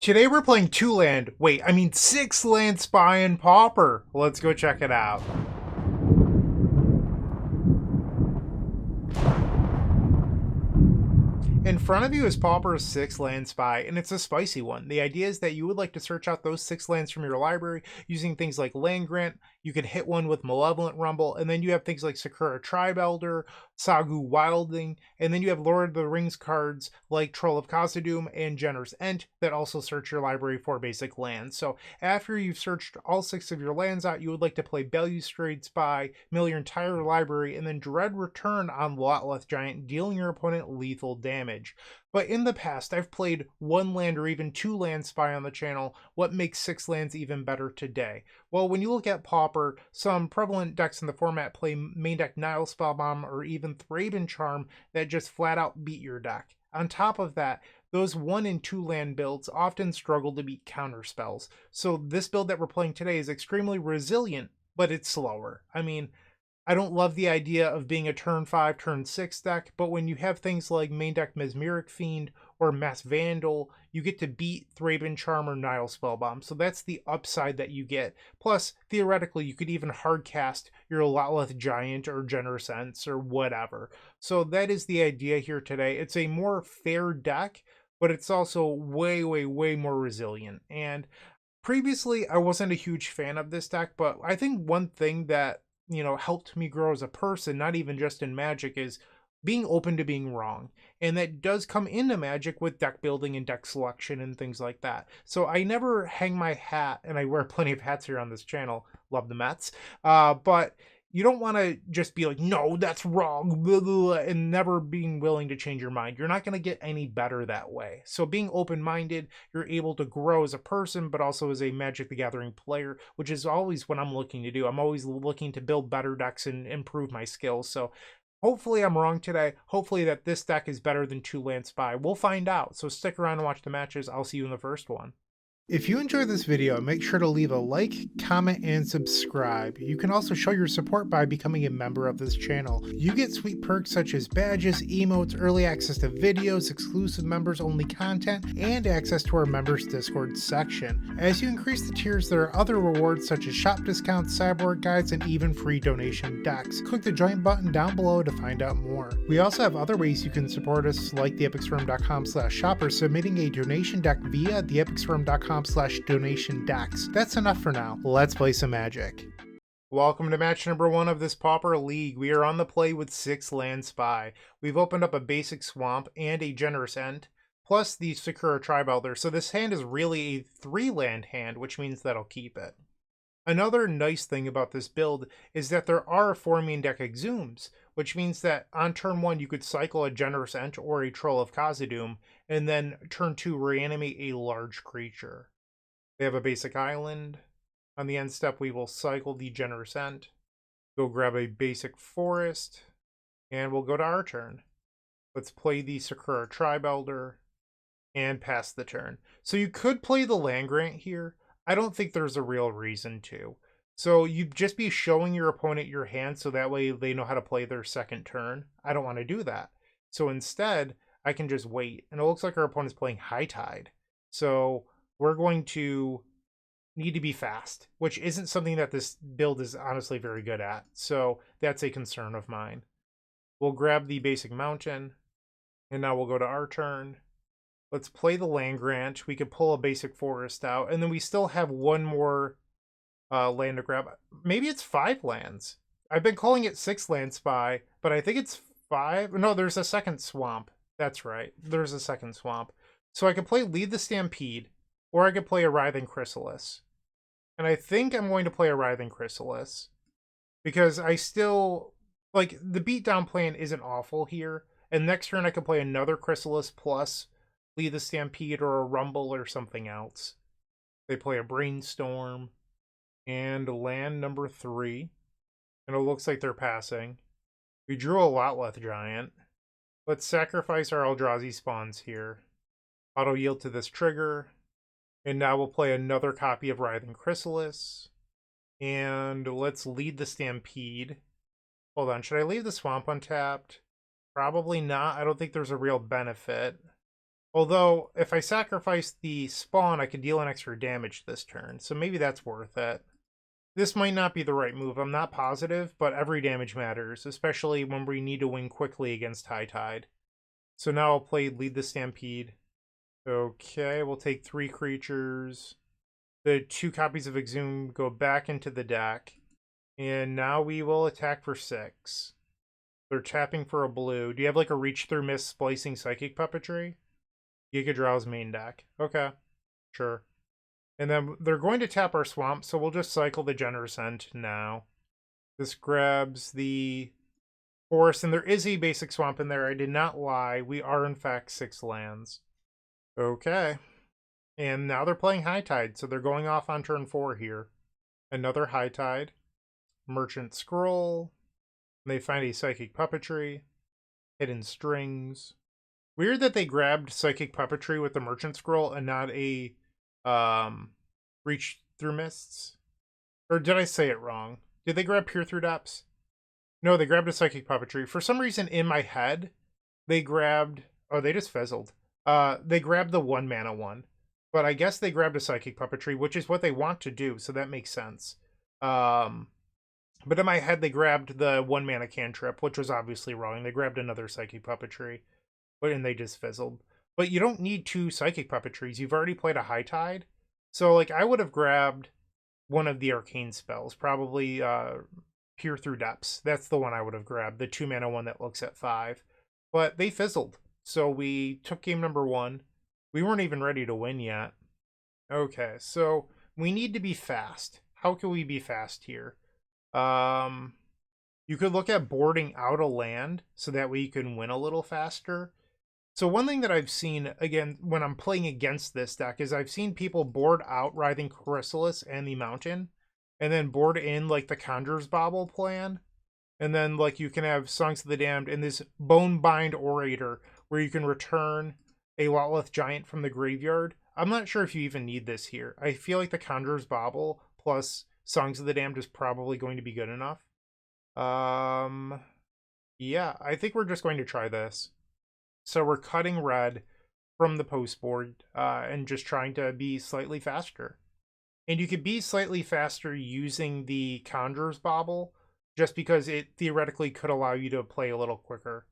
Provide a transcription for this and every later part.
Today we're playing 2-land, wait, I mean 6-land Spy and Pauper. Let's go check it out. In front of you is Pauper's 6-land Spy, and it's a spicy one. The idea is that you would like to search out those 6 lands from your library using things like Land Grant. You could hit one with Malevolent Rumble, and then you have things like Sakura Tribe Elder, Sagu Wildling, and then you have Lord of the Rings cards like Troll of Khazad-dûm and Generous Ent that also search your library for basic lands. So after you've searched all 6 of your lands out, you would like to play Balustrade Spy, mill your entire library, and then Dread Return on Lotleth Giant, dealing your opponent lethal damage. But in the past, I've played 1 land or even 2-land Spy on the channel. What makes 6 lands even better today? Well, when you look at Pauper, some prevalent decks in the format play main deck Nile Spellbomb or even Thraben Charm that just flat out beat your deck. On top of that, those 1 and 2 land builds often struggle to beat counterspells. So this build that we're playing today is extremely resilient, but it's slower. I mean, I don't love the idea of being a turn 5, turn 6 deck, but when you have things like main deck Mesmeric Fiend or Mass Vandal, you get to beat Thraben Charm or Nile Spellbomb. So that's the upside that you get. Plus, theoretically, you could even hardcast your Lotleth Giant or Generous Ents or whatever. So that is the idea here today. It's a more fair deck, but it's also way, way, way more resilient. And previously, I wasn't a huge fan of this deck, but I think one thing that helped me grow as a person, not even just in Magic, is being open to being wrong. And that does come into Magic with deck building and deck selection and things like that. So I never hang my hat, and I wear plenty of hats here on this channel. Love the Mets. But you don't want to just be like, no, that's wrong, blah, blah, blah, and never being willing to change your mind. You're not going to get any better that way. So being open-minded, you're able to grow as a person, but also as a Magic the Gathering player, which is always what I'm looking to do. I'm always looking to build better decks and improve my skills. So hopefully I'm wrong today. Hopefully that this deck is better than 2-land Spy. We'll find out. So stick around and watch the matches. I'll see you in the first one. If you enjoyed this video, make sure to leave a like, comment, and subscribe. You can also show your support by becoming a member of this channel. You get sweet perks such as badges, emotes, early access to videos, exclusive members only content, and access to our members Discord section. As you increase the tiers, there are other rewards such as shop discounts, cyborg guides, and even free donation decks. Click the join button down below to find out more. We also have other ways you can support us, like theepicsforum.com/shop or submitting a donation deck via theepicsforum.com/donation decks. That's enough for now. Let's play some Magic. Welcome to match number 1 of this Pauper League. We are on the play with 6-land Spy. We've opened up a basic Swamp and a Generous Ent, plus the Sakura Tribe Elder. So this hand is really a 3-land hand, which means that I'll keep it. Another nice thing about this build is that there are 4 main deck Exhumes, which means that on turn 1 you could cycle a Generous Ent or a Troll of Khazad-dûm, and then turn 2 reanimate a large creature. They have a basic island. On the end step we will cycle the Generous Ent, go grab a basic forest, and we'll go to our turn. Let's play the Sakura Tribe Elder and pass the turn. So you could play the Land Grant here. I don't think there's a real reason to. So you'd just be showing your opponent your hand so that way they know how to play their second turn. I don't want to do that. So instead, I can just wait. And it looks like our opponent's playing High Tide. So we're going to need to be fast, which isn't something that this build is honestly very good at. So that's a concern of mine. We'll grab the basic mountain. And now we'll go to our turn. Let's play the Land Grant. We could pull a basic forest out. And then we still have 1 more land to grab. Maybe it's 5 lands. I've been calling it 6-land Spy, but I think it's 5. No, there's a second swamp. That's right. There's a second swamp. So I could play Lead the Stampede, or I could play a Writhing Chrysalis. And I think I'm going to play a Writhing Chrysalis, because I still, like, the beatdown plan isn't awful here. And next turn I could play another Chrysalis plus Lead the Stampede or a Rumble or something else. They play a Brainstorm and land number 3. And it looks like they're passing. We drew a Lotleth Giant. Let's sacrifice our Eldrazi spawns here. Auto yield to this trigger. And now we'll play another copy of Writhing Chrysalis. And let's lead the Stampede. Hold on, should I leave the Swamp untapped? Probably not. I don't think there's a real benefit. Although, if I sacrifice the spawn, I could deal an extra damage this turn, so maybe that's worth it. This might not be the right move, I'm not positive, but every damage matters, especially when we need to win quickly against High Tide. So now I'll play Lead the Stampede. Okay, we'll take 3 creatures. The 2 copies of Exhume go back into the deck. And now we will attack for 6. They're tapping for a blue. Do you have like a Reach Through Mist Splicing Psychic Puppetry? Giga Drow's main deck. Okay, sure. And then they're going to tap our swamp, so we'll just cycle the Generous End now. This grabs the forest, and there is a basic swamp in there. I did not lie. We are, in fact, 6 lands. Okay. And now they're playing High Tide, so they're going off on turn 4 here. Another High Tide. Merchant Scroll. They find a Psychic Puppetry. Hidden Strings. Weird that they grabbed Psychic Puppetry with the Merchant Scroll and not a Reach Through Mists. Or did I say it wrong? Did they grab Peer Through Depths? No, they grabbed a Psychic Puppetry. For some reason in my head, they grabbed... Oh, they just fizzled. They grabbed the 1 mana one. But I guess they grabbed a Psychic Puppetry, which is what they want to do, so that makes sense. But in my head, they grabbed the 1 mana cantrip, which was obviously wrong. They grabbed another Psychic Puppetry, and they just fizzled. But you don't need 2 Psychic Puppetries. You've already played a High Tide. So, like, I would have grabbed one of the Arcane spells, probably Peer Through Depths. That's the one I would have grabbed, the 2 mana one that looks at 5. But they fizzled. So we took game number 1. We weren't even ready to win yet. Okay, so we need to be fast. How can we be fast here? You could look at boarding out a land so that way you can win a little faster. So one thing that I've seen, again, when I'm playing against this deck, is I've seen people board out Writhing Chrysalis and the Mountain, and then board in, like, the Conjurer's Bauble plan. And then, like, you can have Songs of the Damned and this Bonebind Orator, where you can return a Lotleth Giant from the graveyard. I'm not sure if you even need this here. I feel like the Conjurer's Bauble plus Songs of the Damned is probably going to be good enough. Yeah, I think we're just going to try this. So we're cutting red from the post board and just trying to be slightly faster. And you could be slightly faster using the Conjurer's Bauble, just because it theoretically could allow you to play a little quicker.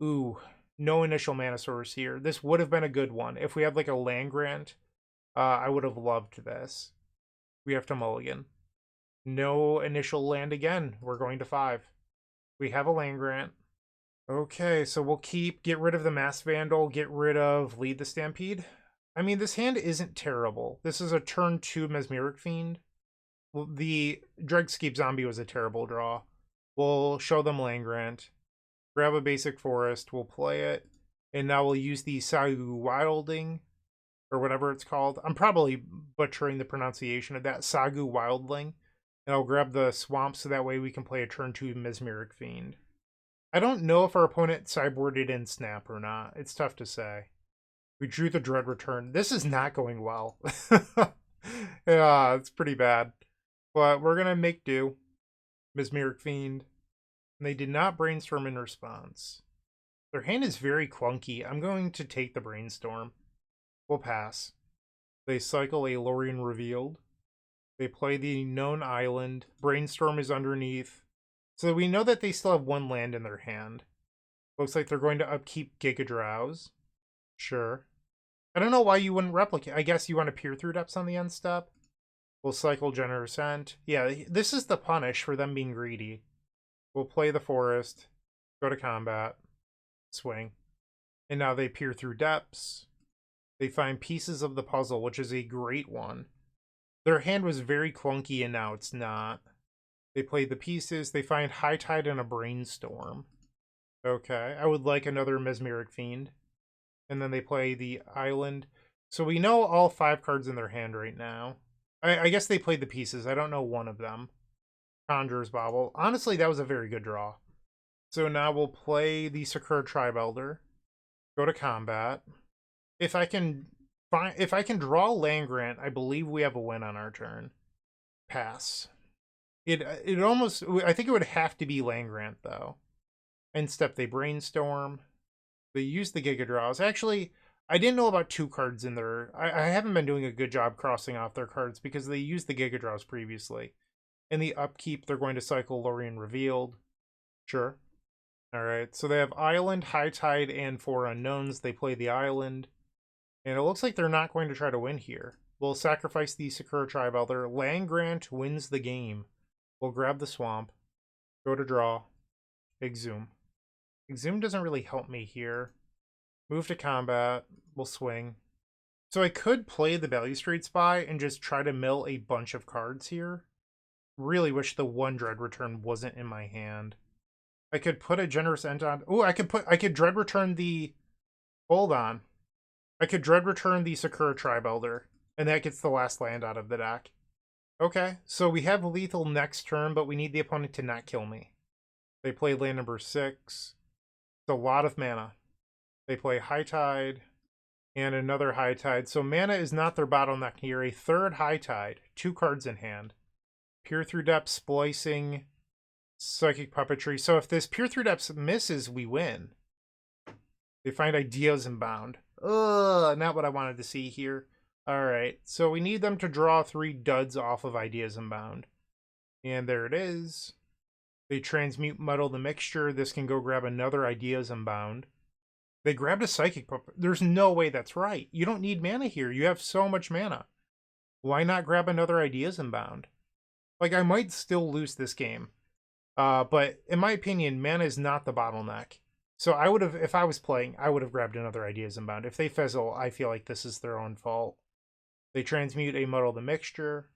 Ooh, no initial mana source here. This would have been a good one. If we had like a land grant, I would have loved this. We have to mulligan. No initial land again. We're going to 5. We have a land grant. Okay, so we'll get rid of the Mass Vandal, get rid of Lead the Stampede. I mean, this hand isn't terrible. This is a turn 2 Mesmeric Fiend. The Dregscape Zombie was a terrible draw. We'll show them land grant. Grab a basic forest, we'll play it, and now we'll use the Sagu Wildling, or whatever it's called. I'm probably butchering the pronunciation of that, Sagu Wildling. And I'll grab the swamp so that way we can play a turn 2 Mesmeric Fiend. I don't know if our opponent sideboarded in Snap or not. It's tough to say. We drew the Dread Return. This is not going well. Yeah, it's pretty bad. But we're going to make do. Mesmeric Fiend. And they did not brainstorm in response. Their hand is very clunky. I'm going to take the brainstorm. We'll pass. They cycle a Lorien Revealed. They play the known island. Brainstorm is underneath. So we know that they still have 1 land in their hand. Looks like they're going to upkeep Giga Drows. Sure. I don't know why you wouldn't replicate. I guess you want to Peer Through Depths on the end step. We'll cycle Generous End. Yeah, this is the punish for them being greedy. We'll play the forest, go to combat, swing. And now they Peer Through Depths. They find pieces of the puzzle, which is a great one. Their hand was very clunky and now it's not. They play the pieces. They find High Tide and a Brainstorm. Okay, I would like another Mesmeric Fiend. And then they play the island. So we know all 5 cards in their hand right now. I guess they played the pieces. I don't know one of them. Conjurer's Bauble. Honestly, that was a very good draw. So now we'll play the Sakura Tribe Elder. Go to combat. If I can draw land grant, I believe we have a win on our turn. Pass. It almost, I think it would have to be land grant though. End step they brainstorm. They use the Giga Draws. Actually, I didn't know about 2 cards in there. I haven't been doing a good job crossing off their cards because they used the Giga Draws previously. In the upkeep, they're going to cycle Lorien Revealed. Sure. Alright, so they have Island, High Tide, and 4 Unknowns. They play the Island. And it looks like they're not going to try to win here. We'll sacrifice the Sakura Tribe Elder. Land Grant wins the game. We'll grab the Swamp. Go to draw. Exhume. Exhume doesn't really help me here. Move to combat. We'll swing. So I could play the Balustrade Spy and just try to mill a bunch of cards here. Really wish the 1 Dread Return wasn't in my hand. I could put a Generous End on... Oh, I could Dread Return the... Hold on. I could Dread Return the Sakura Tribe Elder, and that gets the last land out of the deck. Okay, so we have lethal next turn, but we need the opponent to not kill me. They play land number 6. It's a lot of mana. They play High Tide and another High Tide. So mana is not their bottleneck here. A 3rd High Tide, 2 cards in hand. Peer Through Depths, Splicing, Psychic Puppetry. So if this Peer Through Depths misses, we win. They find Ideas Inbound. Ugh, not what I wanted to see here. Alright, so we need them to draw 3 duds off of Ideas Inbound. And there it is. They transmute Muddle the Mixture. This can go grab another Ideas Inbound. They grabbed a Psychic Puppet. There's no way that's right. You don't need mana here. You have so much mana. Why not grab another Ideas Inbound? Like, I might still lose this game. But in my opinion, mana is not the bottleneck. So I would have, if I was playing, I would have grabbed another Ideas Inbound. If they fizzle, I feel like this is their own fault. They transmute a Muddle the Mixture.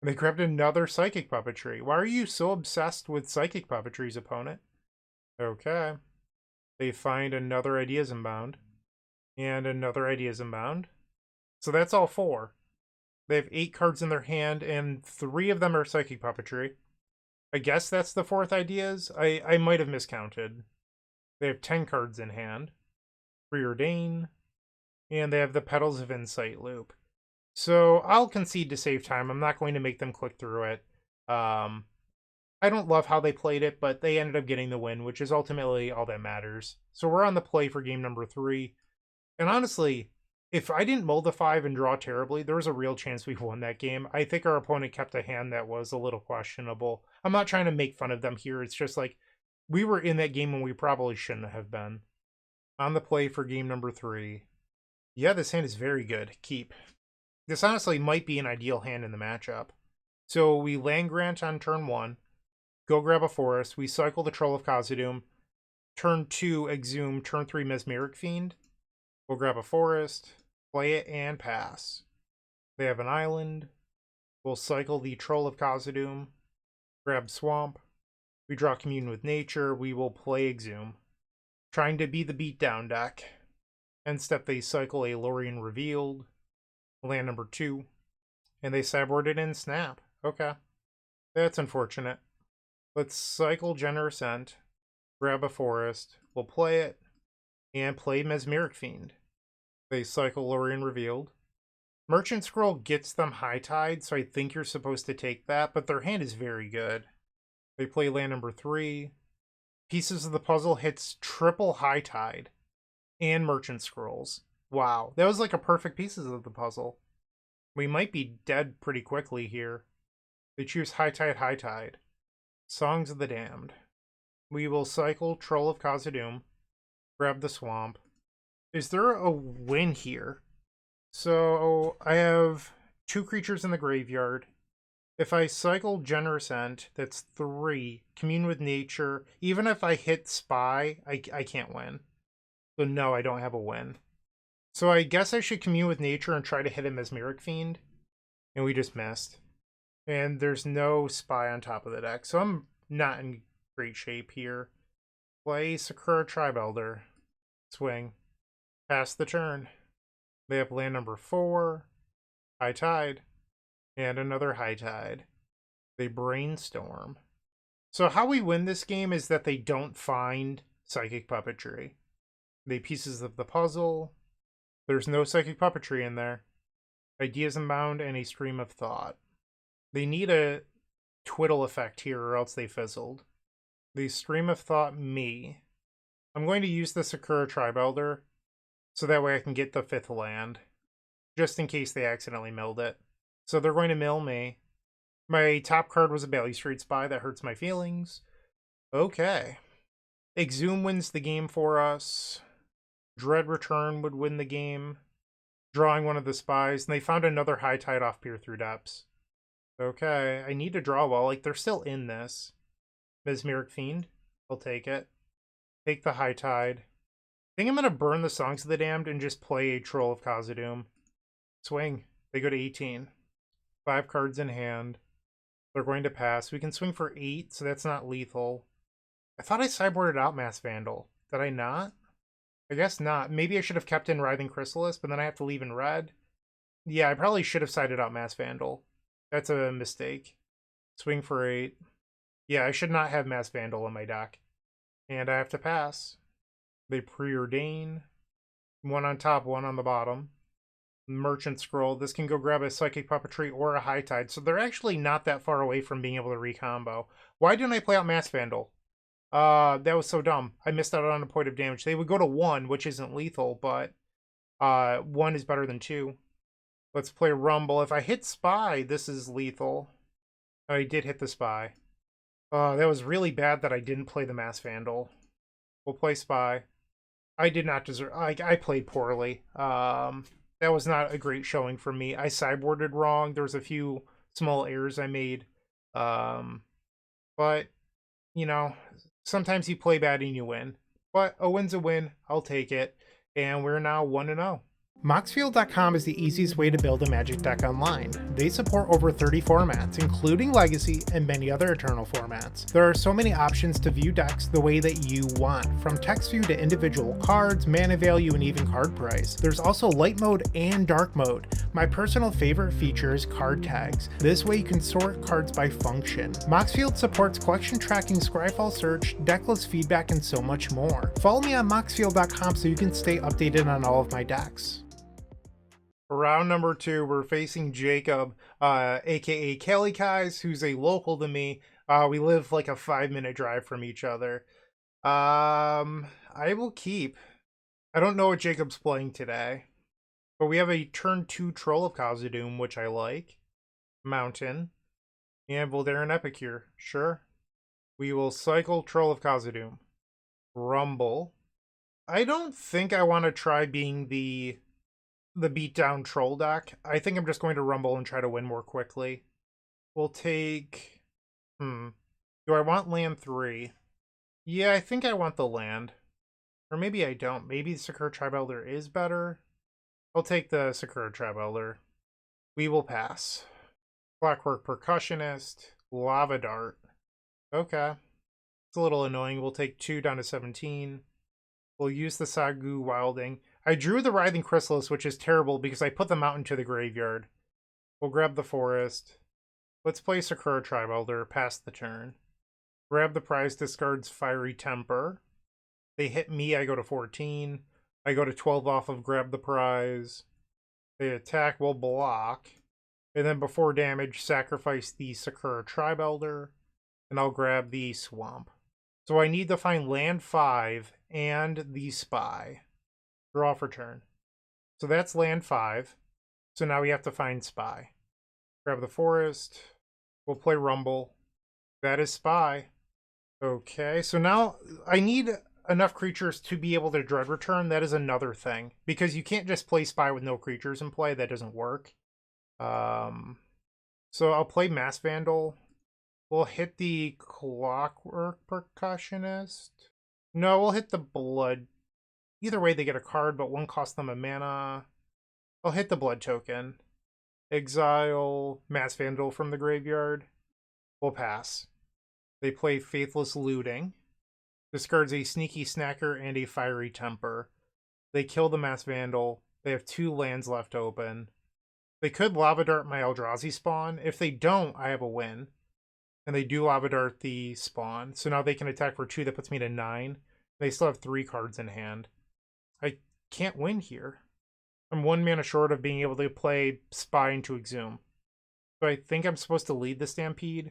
They grabbed another Psychic Puppetry. Why are you so obsessed with Psychic Puppetry's opponent? Okay. They find another Ideas Inbound. And another Ideas Inbound. So that's all 4. They have 8 cards in their hand, and 3 of them are Psychic Puppetry. I guess that's the 4th Ideas. I might have miscounted. They have 10 cards in hand. Preordain. And they have the Petals of Insight loop. So I'll concede to save time. I'm not going to make them click through it. I don't love how they played it, but they ended up getting the win, which is ultimately all that matters. So we're on the play for game number 3. And honestly, if I didn't mold the 5 and draw terribly, there was a real chance we won that game. I think our opponent kept a hand that was a little questionable. I'm not trying to make fun of them here. It's just like, we were in that game when we probably shouldn't have been. On the play for game number 3. Yeah, this hand is very good. Keep. This honestly might be an ideal hand in the matchup. So we land grant on turn 1. Go grab a forest. We cycle the Troll of Khazad-dûm. Turn 2, Exhume. Turn 3, Mesmeric Fiend. We'll grab a forest, play it, and pass. They have an island. We'll cycle the Troll of Khazad-dûm. Grab Swamp. We draw Commune with Nature. We will play Exhume. Trying to be the beatdown deck. End step, they cycle a Lorien Revealed. Land number 2. And they sideboard it in Snap. Okay. That's unfortunate. Let's cycle Generous End. Grab a forest. We'll play it. And play Mesmeric Fiend. They cycle Lorien Revealed. Merchant Scroll gets them High Tide, so I think you're supposed to take that, but their hand is very good. They play land number 3. Pieces of the Puzzle hits triple High Tide and Merchant Scrolls. Wow, that was like a perfect Pieces of the Puzzle. We might be dead pretty quickly here. They choose High Tide, High Tide. Songs of the Damned. We will cycle Troll of Khazad-dûm. Grab the Swamp. Is there a win here? So I have 2 creatures in the graveyard. If I cycle Generous End, that's 3. Commune with Nature. Even if I hit Spy, I can't win. So no, I don't have a win. So I guess I should Commune with Nature and try to hit a Mesmeric Fiend. And we just missed. And there's no Spy on top of the deck. So I'm not in great shape here. Play Sakura Tribe Elder. Swing. Pass the turn. They have land number 4. High Tide. And another High Tide. They Brainstorm. So how we win this game is that they don't find Psychic Puppetry. They Pieces of the Puzzle. There's no Psychic Puppetry in there. Ideas Inbound and a Stream of Thought. They need a Twiddle effect here or else they fizzled. They Stream of Thought me. I'm going to use the Sakura Tribe Elder. So that way I can get the 5th land. Just in case they accidentally milled it. So they're going to mill me. My top card was a Balustrade Spy. That hurts my feelings. Okay. Exhume wins the game for us. Dread Return would win the game. Drawing one of the spies. And they found another High Tide off Peer Through Depths. Okay. I need to draw well. Like, they're still in this. Mesmeric Fiend. I'll take it. Take the High Tide. I think I'm going to burn the Songs of the Damned and just play a Troll of Khazad-dûm. Swing. They go to 18. 5 cards in hand. They're going to pass. We can swing for 8, so that's not lethal. I thought I sideboarded out Mass Vandal. Did I not? I guess not. Maybe I should have kept in Writhing Chrysalis, but then I have to leave in red. Yeah, I probably should have sided out Mass Vandal. That's a mistake. Swing for 8. Yeah, I should not have Mass Vandal in my deck. And I have to pass. They preordain. 1 on top, 1 on the bottom. Merchant Scroll. This can go grab a Psychic Puppetry or a High Tide, so they're actually not that far away from being able to recombo. Why didn't I play out Mass Vandal? That was so dumb. I missed out on a point of damage. They would go to 1, which isn't lethal, but 1 is better than 2. Let's play Rumble. If I hit Spy, this is lethal. I did hit the Spy. That was really bad that I didn't play the Mass Vandal. We'll play Spy. I did not deserve... I played poorly. That was not a great showing for me. I sideboarded wrong. There was a few small errors I made. But, you know, sometimes you play bad and you win. But a win's a win. I'll take it. And we're now 1-0. Moxfield.com is the easiest way to build a Magic deck online. They support over 30 formats, including Legacy and many other Eternal formats. There are so many options to view decks the way that you want, from text view to individual cards, mana value, and even card price. There's also light mode and dark mode. My personal favorite feature is card tags. This way you can sort cards by function. Moxfield supports collection tracking, Scryfall search, decklist feedback, and so much more. Follow me on Moxfield.com so you can stay updated on all of my decks. Round number 2, we're facing Jacob, aka Kelly Kais, who's a local to me. We live like a 5-minute drive from each other. I will keep. I don't know what Jacob's playing today, but we have a turn 2 Troll of Khazad-dûm, which I like. Mountain. And Voldaren Epicure. Sure. We will cycle Troll of Khazad-dûm. Rumble. I don't think I want to try being the beatdown troll deck. I think I'm just going to rumble and try to win more quickly. We'll take... Do I want land 3? Yeah, I think I want the land. Or maybe I don't. Maybe the Sakura Tribe Elder is better. I'll take the Sakura Tribe Elder. We will pass. Clockwork Percussionist. Lava Dart. Okay. It's a little annoying. We'll take 2 down to 17. We'll use the Sagu Wilding. I drew the Writhing Chrysalis, which is terrible because I put the mountain to the graveyard. We'll grab the forest. Let's play Sakura Tribe Elder, pass the turn. Grab the prize, discards Fiery Temper. They hit me, I go to 14. I go to 12 off of grab the prize. They attack, we'll block. And then before damage, sacrifice the Sakura Tribe Elder. And I'll grab the Swamp. So I need to find land 5 and the Spy. Draw for turn. So that's land 5. So now we have to find Spy. Grab the forest. We'll play Rumble. That is Spy. Okay, so now I need enough creatures to be able to Dread Return. That is another thing. Because you can't just play Spy with no creatures in play. That doesn't work. So I'll play Mass Vandal. We'll hit the Clockwork Percussionist. No, we'll hit the Blood. Either way, they get a card, but one costs them a mana. I'll hit the Blood token. Exile Mass Vandal from the graveyard. We'll pass. They play Faithless Looting. Discards a Sneaky Snacker and a Fiery Temper. They kill the Mass Vandal. They have 2 lands left open. They could Lava Dart my Eldrazi spawn. If they don't, I have a win. And they do Lava Dart the spawn. So now they can attack for 2. That puts me to 9. They still have 3 cards in hand. I can't win here. I'm 1 mana short of being able to play Spy into Exhume. So I think I'm supposed to lead the Stampede.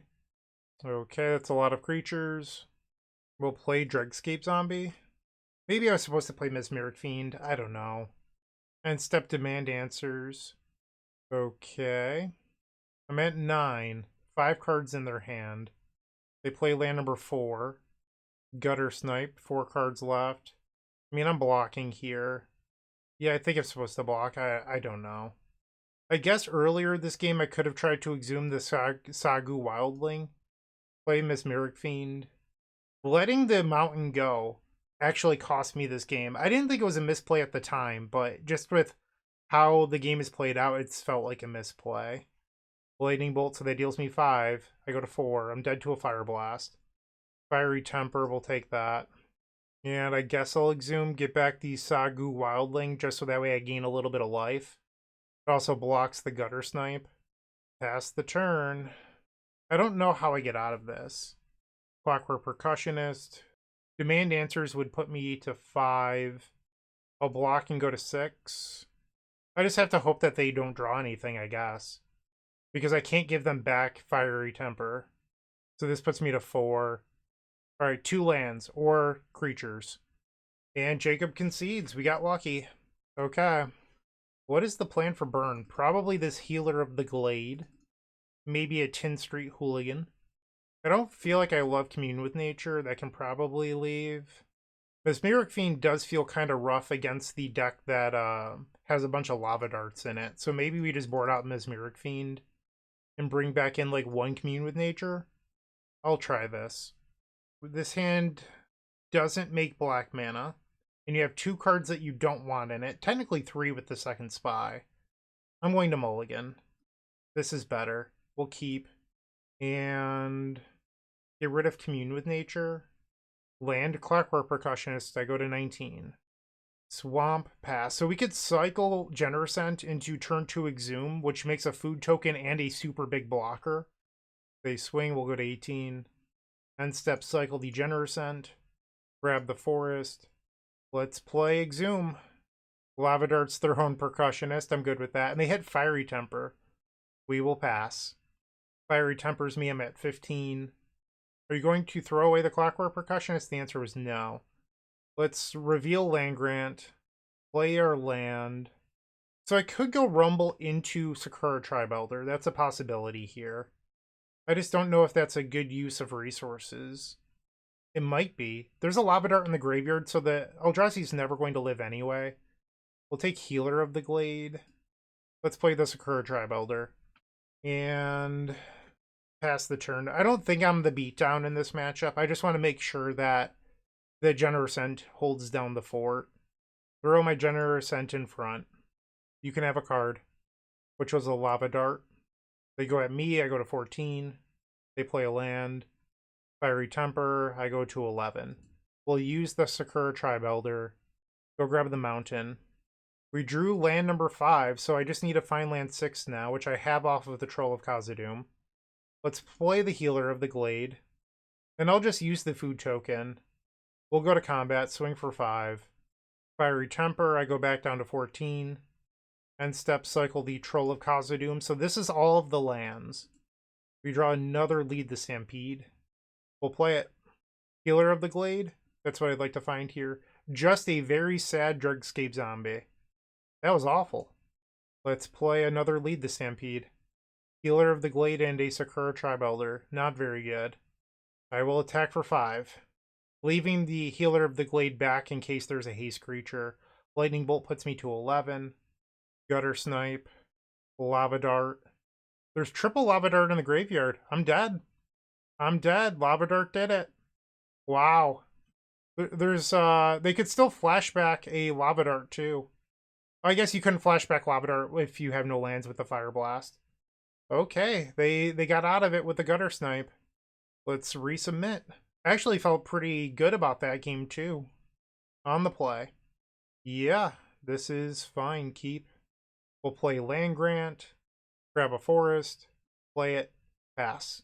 Okay, that's a lot of creatures. We'll play Dregscape Zombie. Maybe I was supposed to play Mesmeric Fiend. I don't know. End step demand answers. Okay. I'm at 9. 5 cards in their hand. They play land number 4. Gutter Snipe. 4 cards left. I mean, I'm blocking here. Yeah, I think I'm supposed to block. I don't know. I guess earlier this game I could have tried to exhume the Sagu Wildling. Play Mesmeric Fiend. Letting the mountain go actually cost me this game. I didn't think it was a misplay at the time, but just with how the game is played out, it's felt like a misplay. Lightning Bolt, so that deals me 5. I go to 4. I'm dead to a Fire Blast. Fiery Temper, we'll take that. And I guess I'll exhume, get back the Sagu Wildling, just so that way I gain a little bit of life. It also blocks the Gutter Snipe. Pass the turn. I don't know how I get out of this. Clockwork Percussionist. Demand answers would put me to 5. I'll block and go to 6. I just have to hope that they don't draw anything, I guess. Because I can't give them back Fiery Temper. So this puts me to 4. Alright, 2 lands or creatures. And Jacob concedes. We got lucky. Okay. What is the plan for burn? Probably this Healer of the Glade. Maybe a Tin Street Hooligan. I don't feel like I love Commune with Nature. That can probably leave. Mesmeric Fiend does feel kind of rough against the deck that has a bunch of Lava Darts in it. So maybe we just board out Mesmeric Fiend and bring back in like 1 Commune with Nature. I'll try this. This hand doesn't make black mana. And you have 2 cards that you don't want in it. Technically 3 with the second Spy. I'm going to mulligan. This is better. We'll keep. And get rid of Commune with Nature. Land Clockwork Percussionist. I go to 19. Swamp, pass. So we could cycle Generosent into turn 2 Exhume, which makes a food token and a super big blocker. They swing, we'll go to 18. End step, cycle the Generosent. Grab the Forest. Let's play Exhume. Lava Darts their own Percussionist. I'm good with that. And they hit Fiery Temper. We will pass. Fiery Tempers me. I'm at 15. Are you going to throw away the Clockwork Percussionist? The answer was no. Let's reveal Land Grant. Play our land. So I could go Rumble into Sakura Tribe Elder. That's a possibility here. I just don't know if that's a good use of resources. It might be. There's a Lava Dart in the graveyard, so the Eldrazi's never going to live anyway. We'll take Healer of the Glade. Let's play the Sakura Tribe Elder. And pass the turn. I don't think I'm the beatdown in this matchup. I just want to make sure that the Generosent holds down the fort. Throw my Generosent in front. You can have a card, which was a Lava Dart. They go at me, I go to 14. They play a land. Fiery Temper, I go to 11. We'll use the Sakura Tribe Elder. Go grab the mountain. We drew land number 5, so I just need to find land 6 now, which I have off of the Troll of Khazad-dûm. Let's play the Healer of the Glade. And I'll just use the food token. We'll go to combat, swing for 5. Fiery Temper, I go back down to 14. End step, cycle the Troll of Khazad-dûm. So this is all of the lands. We draw another Lead the Stampede. We'll play it. Healer of the Glade. That's what I'd like to find here. Just a very sad Drugscape Zombie. That was awful. Let's play another Lead the Stampede. Healer of the Glade and a Sakura Tribe Elder. Not very good. I will attack for 5. Leaving the Healer of the Glade back in case there's a haste creature. Lightning Bolt puts me to 11. Gutter Snipe. Lava Dart. There's triple Lava Dart in the graveyard. I'm dead. I'm dead. Lava Dart did it. Wow. There's, they could still flashback a Lava Dart too. I guess you couldn't flashback Lava Dart if you have no lands with the Fire Blast. Okay, they got out of it with the Gutter Snipe. Let's resubmit. I actually felt pretty good about that game too. On the play. Yeah, this is fine. Keep. We'll play Land Grant. Grab a Forest. Play it. Pass.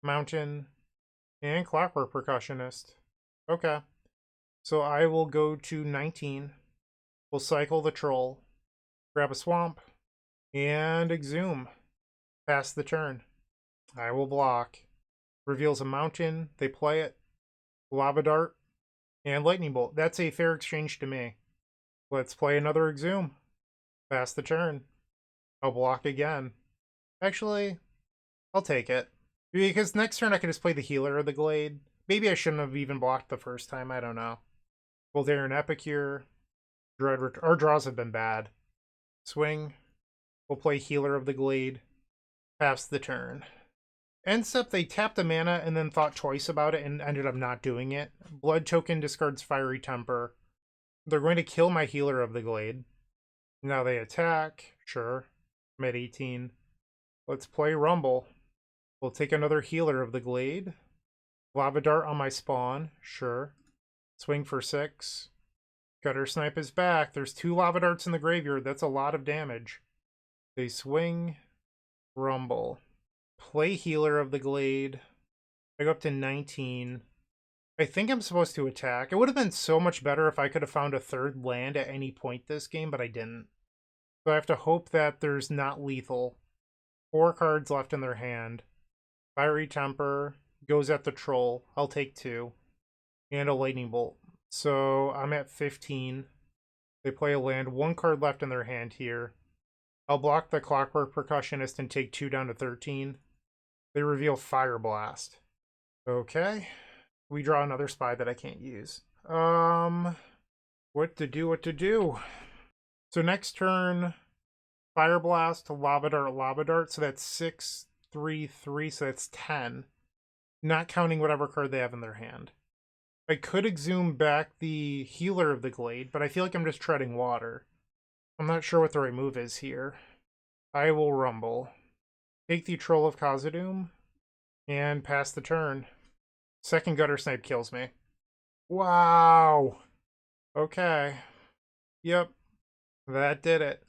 Mountain. And Clockwork Percussionist. Okay. So I will go to 19. We'll cycle the Troll. Grab a Swamp. And Exhume. Pass the turn. I will block. Reveals a mountain. They play it. Lava Dart. And Lightning Bolt. That's a fair exchange to me. Let's play another Exhume. Pass the turn. I'll block again. Actually, I'll take it. Because next turn I could just play the Healer of the Glade. Maybe I shouldn't have even blocked the first time, I don't know. Voldaren Epicure. Our draws have been bad. Swing. We'll play Healer of the Glade. Pass the turn. Ends up they tapped a mana and then thought twice about it and ended up not doing it. Blood token discards Fiery Temper. They're going to kill my Healer of the Glade. Now they attack. Sure. I'm at 18. Let's play Rumble. We'll take another Healer of the Glade. Lava Dart on my spawn. Sure. Swing for 6. Gutter Snipe is back. There's 2 Lava Darts in the graveyard. That's a lot of damage. They swing. Rumble. Play Healer of the Glade. I go up to 19. I think I'm supposed to attack. It would have been so much better if I could have found a 3rd land at any point this game, but I didn't. So I have to hope that there's not lethal. 4 cards left in their hand. Fiery Temper goes at the Troll. I'll take 2. And a Lightning Bolt. So I'm at 15. They play a land. 1 card left in their hand here. I'll block the Clockwork Percussionist and take 2 down to 13. They reveal Fire Blast. Okay. We draw another spy that I can't use. What to do? So next turn, Fire Blast, Lava Dart. So that's 6, 3, 3. So that's 10. Not counting whatever card they have in their hand. I could exhume back the Healer of the Glade, but I feel like I'm just treading water. I'm not sure what the right move is here. I will Rumble. Take the Troll of Khazad-dûm and pass the turn. Second Gutter Snipe kills me. Wow. Okay. Yep. That did it.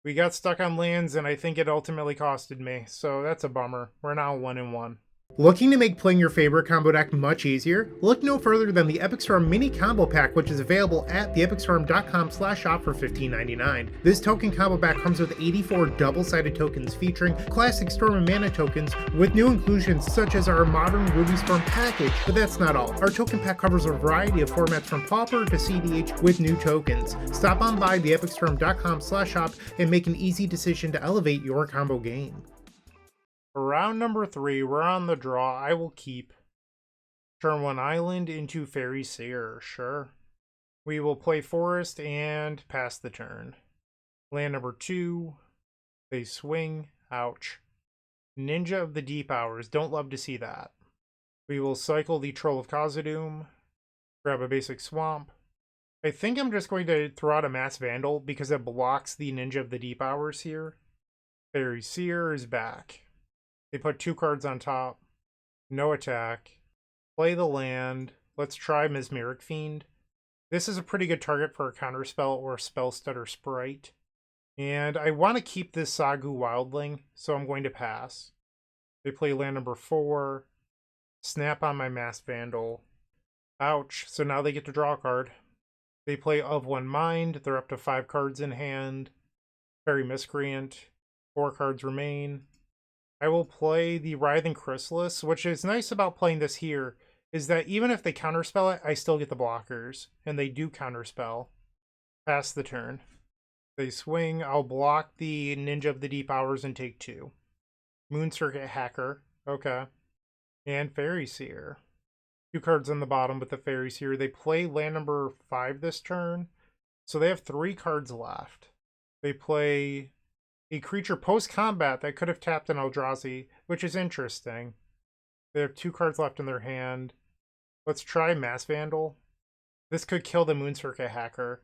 We got stuck on lands, and I think it ultimately costed me. So that's a bummer. We're now 1-1. Looking to make playing your favorite combo deck much easier? Look no further than the Epic Storm Mini Combo Pack, which is available at theepicstorm.com/shop for $15.99. This token combo pack comes with 84 double-sided tokens featuring classic Storm and Mana tokens with new inclusions such as our modern Ruby Storm package, but that's not all. Our token pack covers a variety of formats from Pauper to CDH with new tokens. Stop on by theepicstorm.com/shop and make an easy decision to elevate your combo game. Round number 3, we're on the draw. I will keep. Turn 1 Island into Fairy Seer, sure. We will play Forest and pass the turn. Land number 2, they swing, ouch. Ninja of the Deep Hours, don't love to see that. We will cycle the Troll of Khazad-dûm, grab a basic Swamp. I think I'm just going to throw out a Mass Vandal because it blocks the Ninja of the Deep Hours here. Fairy Seer is back. They put 2 cards on top. No attack. Play the land. Let's try Mesmeric Fiend. This is a pretty good target for a counterspell or a spell stutter sprite. And I want to keep this Sagu Wildling, so I'm going to pass. They play land number 4. Snap on my Mass Vandal. Ouch. So now they get to draw a card. They play Of One Mind. They're up to 5 cards in hand. Fairy Miscreant. 4 cards remain. I will play the Writhing Chrysalis, which is nice about playing this here, is that even if they counterspell it, I still get the blockers, and they do counterspell. Pass the turn. They swing, I'll block the Ninja of the Deep Hours and take 2. Moon Circuit Hacker, okay. And Fairy Seer. 2 cards on the bottom with the Fairy Seer. They play land number 5 this turn, so they have 3 cards left. They play a creature post-combat that could have tapped an Eldrazi, which is interesting. They have 2 cards left in their hand. Let's try Mass Vandal. This could kill the Moon Circuit Hacker.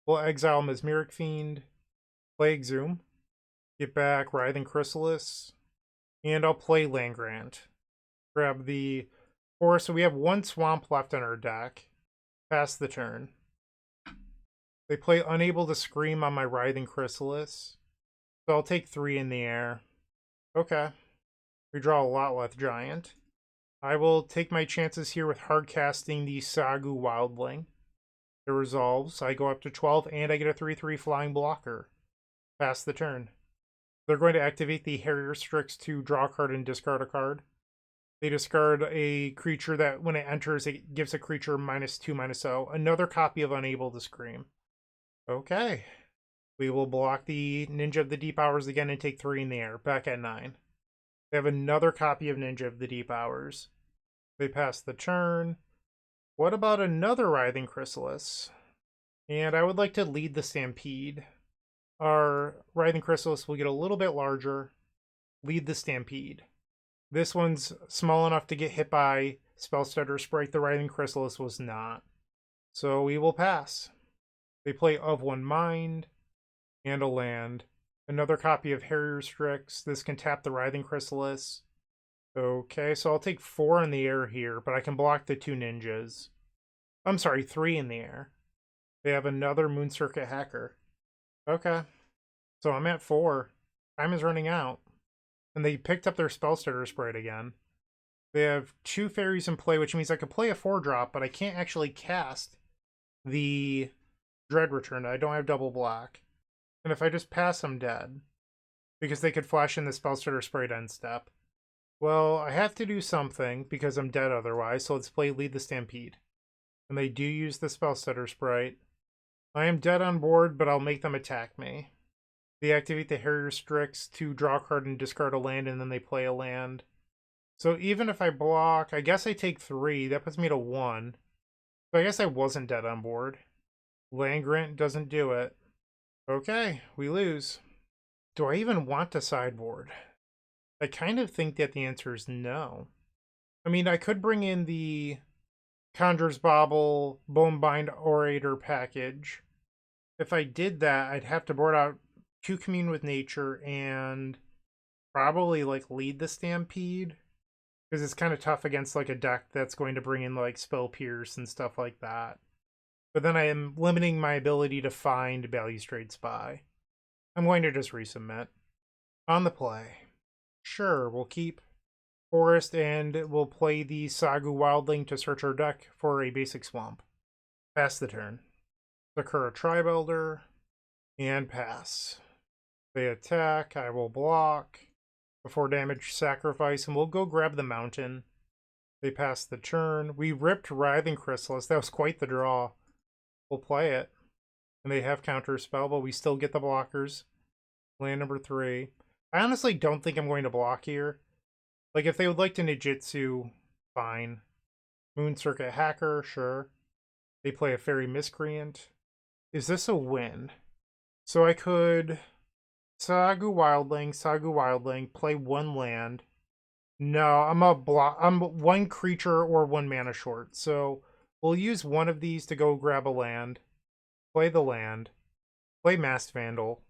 We'll exile Mesmeric Fiend, play Exhume, get back Writhing Chrysalis, and I'll play Land Grant. Grab the Forest, so we have 1 Swamp left in our deck. Pass the turn. They play Unable to Scream on my Writhing Chrysalis. So I'll take 3 in the air. Okay. We draw a Lotleth Giant. I will take my chances here with hard casting the Sagu Wildling. It resolves. I go up to 12 and I get a 3/3 flying blocker. Pass the turn. They're going to activate the Harrier Strix to draw a card and discard a card. They discard a creature that when it enters, it gives a creature -2/-0. Another copy of Unable to Scream. Okay. We will block the Ninja of the Deep Hours again and take 3 in the air. Back at 9. They have another copy of Ninja of the Deep Hours. They pass the turn. What about another Writhing Chrysalis? And I would like to lead the Stampede. Our Writhing Chrysalis will get a little bit larger. Lead the Stampede. This one's small enough to get hit by Spellstutter Sprite. The Writhing Chrysalis was not. So we will pass. They play Of One Mind and a land. Another copy of Harrier Strix. This can tap the Writhing Chrysalis. Okay, so I'll take 4 in the air here, but I can block the 2 ninjas. I'm sorry, 3 in the air. They have another Moon Circuit Hacker. Okay, so I'm at 4. Time is running out. And they picked up their Spellstutter Sprite again. They have 2 fairies in play, which means I could play a 4-drop, but I can't actually cast the Dread Return. I don't have double block. And if I just pass, I'm dead. Because they could flash in the Spellstutter Sprite end step. Well, I have to do something, because I'm dead otherwise, so let's play Lead the Stampede. And they do use the Spellstutter Sprite. I am dead on board, but I'll make them attack me. They activate the Harrier Strix to draw a card and discard a land, and then they play a land. So even if I block, I guess I take 3. That puts me to 1. So I guess I wasn't dead on board. Land Grant doesn't do it. Okay, we lose. Do I even want to sideboard? I kind of think that the answer is no. I mean, I could bring in the Conjurer's Bauble, Bonebind Orator package. If I did that, I'd have to board out 2 Commune with Nature and probably like lead the Stampede. Because it's kind of tough against like a deck that's going to bring in like Spell Pierce and stuff like that. But then I am limiting my ability to find Balustrade Spy. I'm going to just resubmit. On the play. Sure, we'll keep Forest and we'll play the Sagu Wildling to search our deck for a basic swamp. Pass the turn. Sakura Tribe Elder and pass. They attack, I will block. Before damage, sacrifice, and we'll go grab the mountain. They pass the turn. We ripped Writhing Chrysalis. That was quite the draw. We'll play it. And they have counterspell, but we still get the blockers. Land number 3. I honestly don't think I'm going to block here. Like, if they would like to Nijitsu, fine. Moon Circuit Hacker, sure. They play a Fairy Miscreant. Is this a win? So I could Sagu Wildling, play 1 land. No, I'm 1 creature or 1 mana short. So we'll use one of these to go grab a land. Play the land. Play Masked Vandal.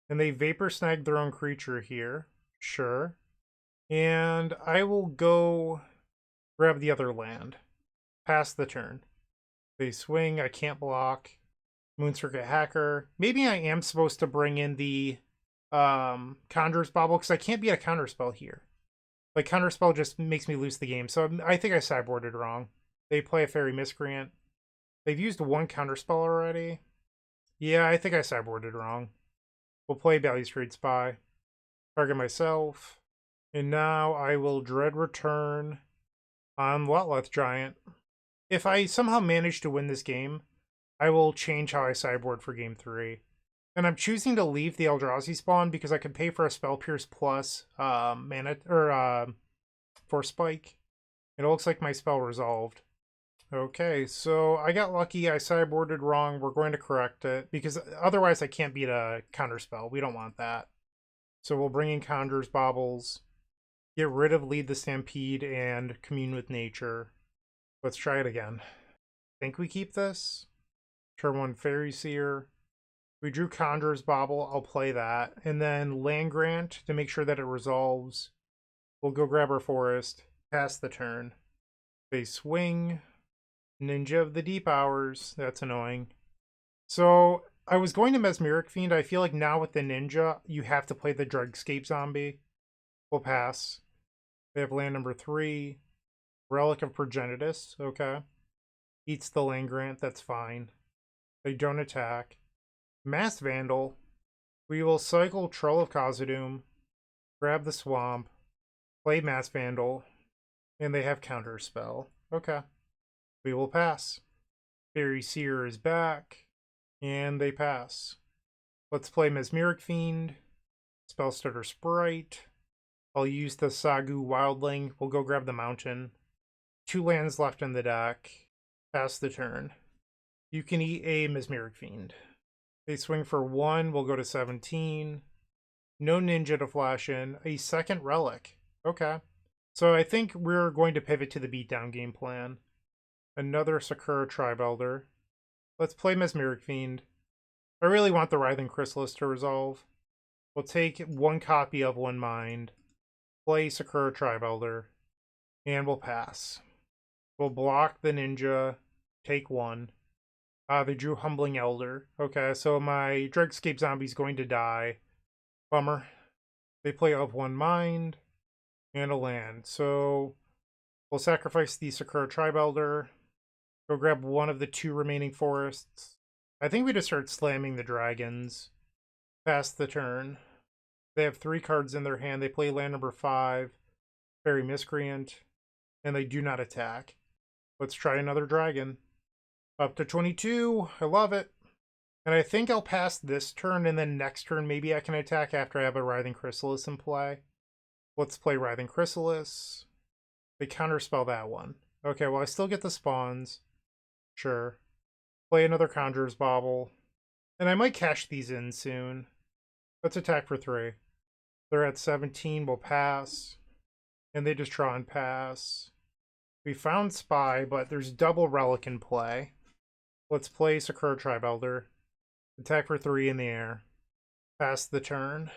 And they Vapor Snag their own creature here. Sure. And I will go grab the other land. Pass the turn. They swing, I can't block. Moon Circuit Hacker. Maybe I am supposed to bring in the Conjurer's Bauble, because I can't beat a counterspell here. Like, counterspell just makes me lose the game, so I think I sideboarded wrong. They play a Fairy Miscreant. They've used 1 counterspell already. Yeah, I think I sideboarded wrong. We'll play Balustrade Spy. Target myself. And now I will Dread Return on Lotleth Giant. If I somehow manage to win this game, I will change how I sideboard for game 3. And I'm choosing to leave the Eldrazi spawn because I can pay for a Spell Pierce plus mana or Force Spike. It looks like my spell resolved. Okay, so I got lucky. I sideboarded wrong. We're going to correct it because otherwise I can't beat a counterspell. We don't want that. So we'll bring in Conjurer's Baubles, get rid of Lead the Stampede, and Commune with Nature. Let's try it again. Think we keep this? Turn 1 Fairy Seer. We drew Conjurer's Bauble. I'll play that. And then Land Grant to make sure that it resolves. We'll go grab our Forest. Pass the turn. They swing. Ninja of the Deep Hours. That's annoying. So I was going to Mesmeric Fiend. I feel like now with the Ninja, you have to play the Dregscape Zombie. We'll pass. They have land number 3. Relic of Progenitus. Okay. Eats the Land Grant. That's fine. They don't attack. Masked Vandal. We will cycle Troll of Khazad-dûm. Grab the Swamp. Play Masked Vandal. And they have Counterspell. Okay. We will pass. Fairy Seer is back. And they pass. Let's play Mesmeric Fiend, Spellstarter Sprite. I'll use the Sagu Wildling. We'll go grab the mountain. 2 lands left in the deck. Pass the turn. You can eat a Mesmeric Fiend. They swing for 1. We'll go to 17. No Ninja to flash in. A second Relic. Okay. So I think we're going to pivot to the beatdown game plan. Another Sakura Tribe Elder. Let's play Mesmeric Fiend. I really want the Writhing Chrysalis to resolve. We'll take 1 copy of One Mind. Play Sakura Tribe Elder. And we'll pass. We'll block the Ninja. Take 1. They drew Humbling Elder. Okay, so my Dregscape Zombie's going to die. Bummer. They play Of One Mind. And a land. So we'll sacrifice the Sakura Tribe Elder. Go grab one of the 2 remaining forests. I think we just start slamming the dragons. Pass the turn. They have 3 cards in their hand. They play land number 5. Fairy Miscreant. And they do not attack. Let's try another dragon. Up to 22. I love it. And I think I'll pass this turn, and then next turn maybe I can attack after I have a Writhing Chrysalis in play. Let's play Writhing Chrysalis. They counterspell that one. Okay, well I still get the spawns. Sure. Play another Conjurer's Bauble. And I might cash these in soon. Let's attack for 3. They're at 17, we'll pass. And they just draw and pass. We found Spy, but there's double Relic in play. Let's play Sakura Tribe Elder. Attack for 3 in the air. Pass the turn.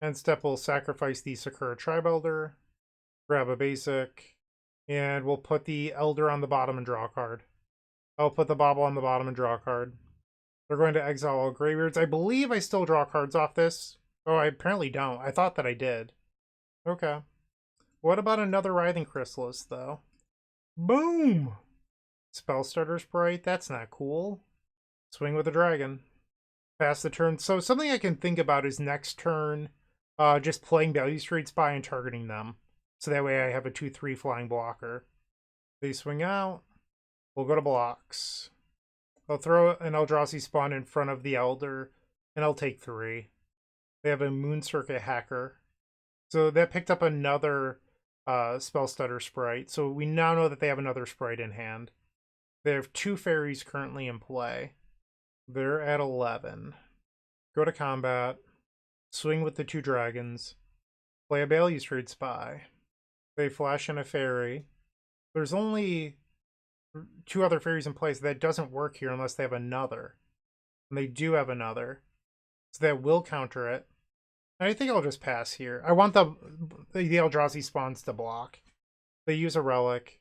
End step, we'll sacrifice the Sakura Tribe Elder. Grab a basic. And we'll put the Elder on the bottom and draw a card. I'll put the Bauble on the bottom and draw a card. They're going to exile all graveyards. I believe I still draw cards off this. Oh, I apparently don't. I thought that I did. Okay. What about another Writhing Chrysalis, though? Boom! Spellstarter Sprite? That's not cool. Swing with a dragon. Pass the turn. So something I can think about is next turn, just playing Balustrade Spy and targeting them. So that way I have a 2/3 flying blocker. They swing out. We'll go to blocks. I'll throw an Eldrazi spawn in front of the Elder, and I'll take 3. They have a Moon Circuit Hacker. So that picked up another Spellstutter Sprite. So we now know that they have another Sprite in hand. They have 2 fairies currently in play. They're at 11. Go to combat. Swing with the 2 dragons. Play a Balustrade Spy. They flash in a fairy. There's only 2 other fairies in place. That doesn't work here unless they have another. And they do have another. So that will counter it. And I think I'll just pass here. I want the Eldrazi spawns to block. They use a relic.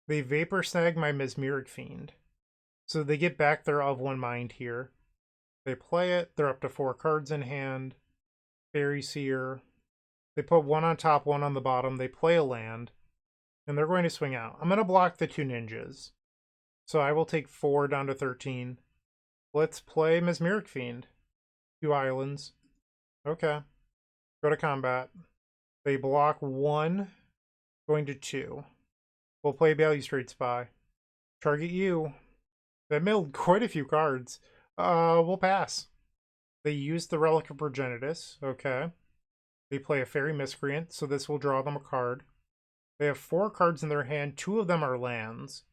They Vapor Snag my Mesmeric Fiend. So they get back their Of One Mind here. They play it. They're up to 4 cards in hand. Fairy Seer. They put 1 on top, 1 on the bottom. They play a land. And they're going to swing out. I'm going to block the 2 ninjas. So I will take 4 down to 13. Let's play Mesmeric Fiend. 2 islands. Okay. Go to combat. They block 1. Going to 2. We'll play Balustrade Spy. Target you. That milled quite a few cards. We'll pass. They use the Relic of Progenitus. Okay. They play a Fairy Miscreant, so this will draw them a card. They have 4 cards in their hand. 2 of them are lands.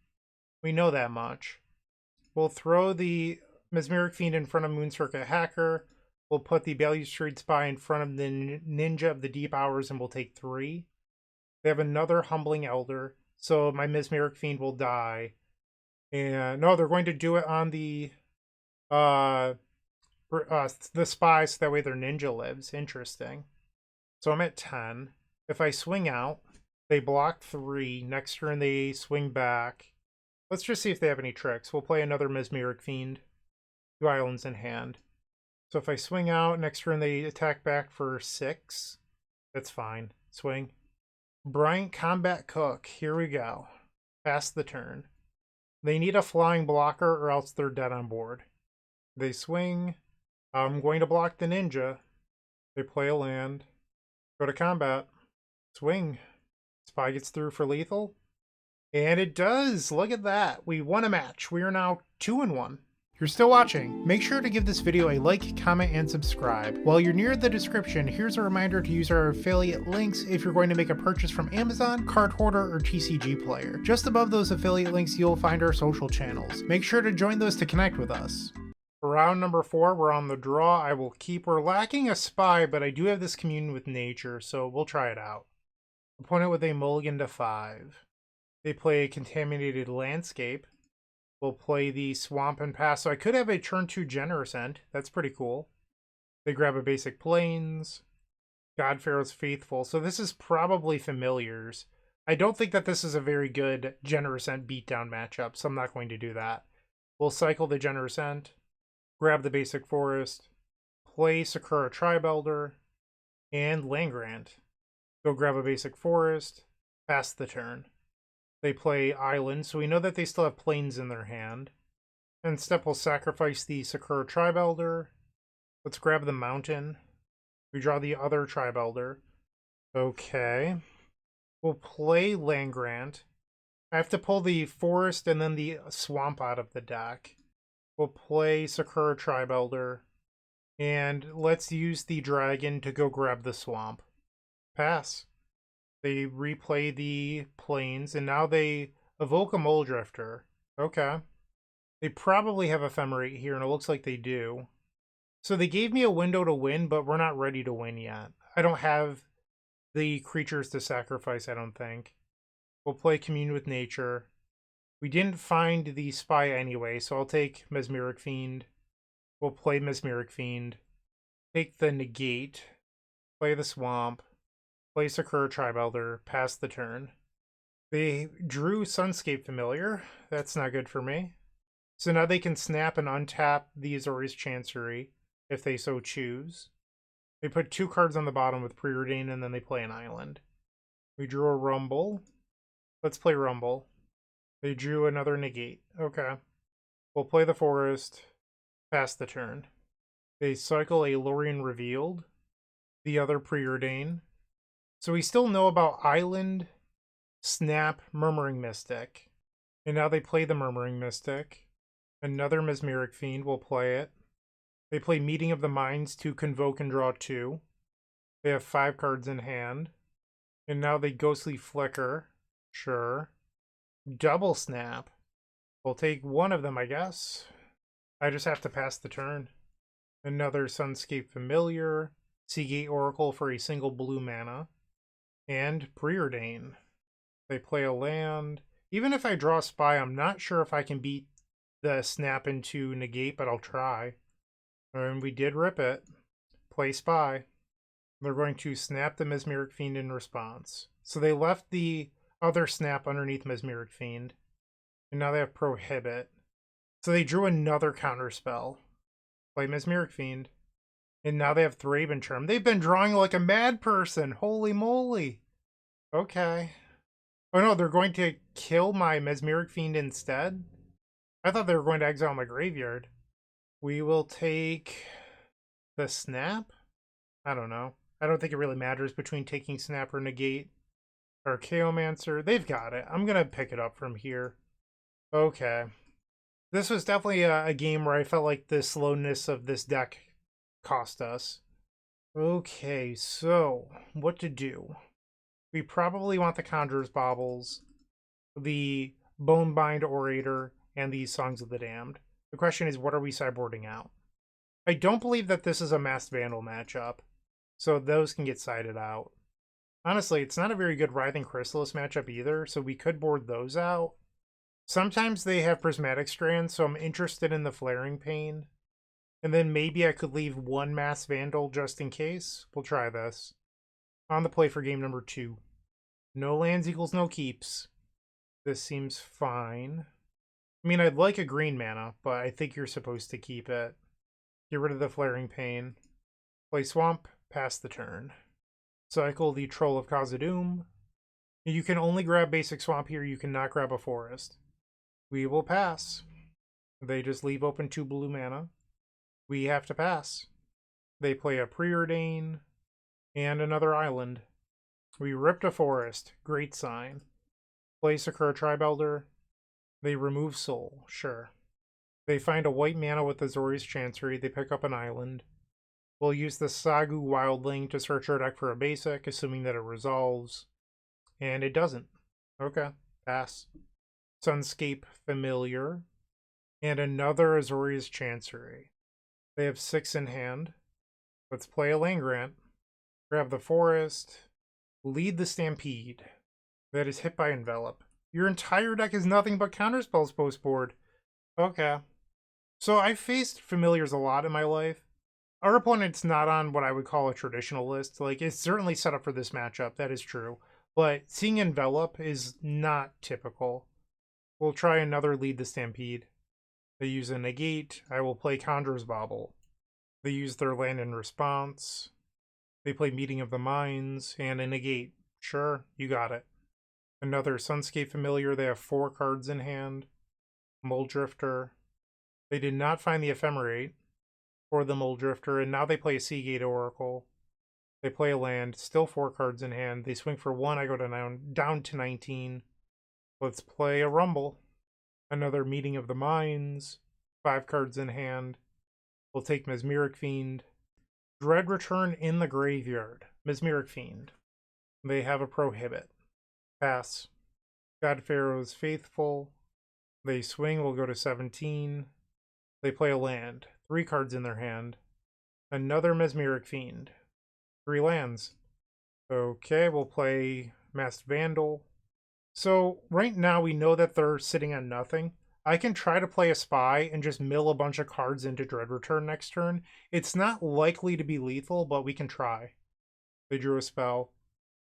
We know that much. We'll throw the Mesmeric Fiend in front of Moon Circuit Hacker. We'll put the Balustrade Spy in front of the Ninja of the Deep Hours, and we'll take 3. They have another Humbling Elder, so my Mesmeric Fiend will die. And no, they're going to do it on the Spy, so that way their Ninja lives. Interesting. So I'm at 10. If I swing out, they block 3. Next turn they swing back. Let's just see if they have any tricks. We'll play another Mesmeric Fiend. 2 islands in hand. So if I swing out, next turn they attack back for 6. That's fine. Swing. Bryant Cook. Here we go. Pass the turn. They need a flying blocker or else they're dead on board. They swing. I'm going to block the ninja. They play a land. Go to combat. Swing. Spy gets through for lethal. And it does. Look at that. We won a match. We are now 2-1. You're still watching. Make sure to give this video a like, comment, and subscribe. While you're near the description, here's a reminder to use our affiliate links if you're going to make a purchase from Amazon, Card Hoarder, or TCG Player. Just above those affiliate links, you'll find our social channels. Make sure to join those to connect with us. For round number 4, we're on the draw. I will keep. We're lacking a spy, but I do have this Commune with Nature, so we'll try it out. Opponent with a mulligan to 5. They play a Contaminated Landscape. We'll play the Swamp and pass. So I could have a turn 2 Generous End. That's pretty cool. They grab a basic Plains. Godpharaoh's Faithful. So this is probably Familiars. I don't think that this is a very good Generous End beatdown matchup, so I'm not going to do that. We'll cycle the Generous End. Grab the basic Forest. Play Sakura Tribe Elder. And Land Grant. Go grab a basic Forest. Pass the turn. They play Island, so we know that they still have Plains in their hand. And step will sacrifice the Sakura Tribe Elder. Let's grab the Mountain. We draw the other Tribe Elder. Okay. We'll play Land Grant. I have to pull the Forest and then the Swamp out of the deck. We'll play Sakura Tribe Elder. And let's use the Dragon to go grab the Swamp. Pass. They replay the Plains, and now they evoke a Mole Drifter. Okay. They probably have Ephemerate here, and it looks like they do. So they gave me a window to win, but we're not ready to win yet. I don't have the creatures to sacrifice, I don't think. We'll play Commune with Nature. We didn't find the Spy anyway, so I'll take Mesmeric Fiend. We'll play Mesmeric Fiend. Take the Negate. Play the Swamp. Play Sakura Tribe Elder, pass the turn. They drew Sunscape Familiar. That's not good for me. So now they can snap and untap the Azorius Chancery, if they so choose. They put 2 cards on the bottom with Preordain, and then they play an island. We drew a Rumble. Let's play Rumble. They drew another Negate. Okay. We'll play the Forest, pass the turn. They cycle a Lorien Revealed, the other Preordain. So we still know about Island, Snap, Murmuring Mystic. And now they play the Murmuring Mystic. Another Mesmeric Fiend will play it. They play Meeting of the Minds to convoke and draw 2. They have 5 cards in hand. And now they Ghostly Flicker. Sure. Double Snap. We'll take one of them, I guess. I just have to pass the turn. Another Sunscape Familiar. Seagate Oracle for a single blue mana. And Preordain. They play a land. Even if I draw Spy, I'm not sure if I can beat the Snap into Negate, but I'll try. And we did rip it. Play Spy. They're going to snap the Mesmeric Fiend in response. So they left the other Snap underneath Mesmeric Fiend. And now they have Prohibit. So they drew another counterspell. Play Mesmeric Fiend. And now they have Thraben Charm. They've been drawing like a mad person. Holy moly. Okay. Oh no, they're going to kill my Mesmeric Fiend instead? I thought they were going to exile my graveyard. We will take the Snap? I don't know. I don't think it really matters between taking Snap or Negate. Or Chaomancer. They've got it. I'm going to pick it up from here. Okay. This was definitely a game where I felt like the slowness of this deck cost us. Okay, so what to do? We probably want the Conjurer's Baubles, the Bonebind Orator, and the Songs of the Damned. The question is, what are we sideboarding out? I don't believe that this is a Masked Vandal matchup, so those can get sided out. Honestly, it's not a very good Writhing Chrysalis matchup either, so we could board those out. Sometimes they have Prismatic Strand, so I'm interested in the Flaring Pain. And then maybe I could leave 1 Masked Vandal just in case. We'll try this. On the play for game number 2. No lands equals no keeps. This seems fine. I mean, I'd like a green mana, but I think you're supposed to keep it. Get rid of the Flaring Pain. Play Swamp, pass the turn. Cycle the Troll of Khazad-dûm. You can only grab basic Swamp here, you cannot grab a Forest. We will pass. They just leave open 2 blue mana. We have to pass. They play a Preordain and another island. We ripped a Forest. Great sign. Play Sakura Tribe Elder. They remove Soul. Sure. They find a white mana with Azorius Chancery. They pick up an island. We'll use the Sagu Wildling to search our deck for a basic, assuming that it resolves. And it doesn't. Okay, pass. Sunscape Familiar. And another Azorius Chancery. They have 6 in hand. Let's play a land grant. Grab the forest. Lead the Stampede. That is hit by Envelop. Your entire deck is nothing but counterspells post-board. Okay. So I've faced familiars a lot in my life. Our opponent's not on what I would call a traditional list. Like, it's certainly set up for this matchup, that is true. But seeing Envelop is not typical. We'll try another Lead the Stampede. They use a negate. I will play Conjurer's Bauble. They use their land in response. They play Meeting of the Minds and a negate. Sure, you got it. Another Sunscape Familiar. They have 4 cards in hand. Muldrifter. They did not find the Ephemerate or the Muldrifter, and now they play a Seagate Oracle. They play a land, still 4 cards in hand. They swing for 1. I go down to 19. Let's play a Rumble. Another Meeting of the Minds. 5 cards in hand. We'll take Mesmeric Fiend. Dread Return in the graveyard. Mesmeric Fiend. They have a Prohibit. Pass. God Pharaoh's Faithful. They swing, we'll go to 17. They play a land. 3 cards in their hand. Another Mesmeric Fiend. 3 lands. Okay, we'll play Masked Vandal. So right now we know that they're sitting on nothing. I can try to play a Spy and just mill a bunch of cards into Dread Return next turn. It's not likely to be lethal, but we can try. They drew a spell,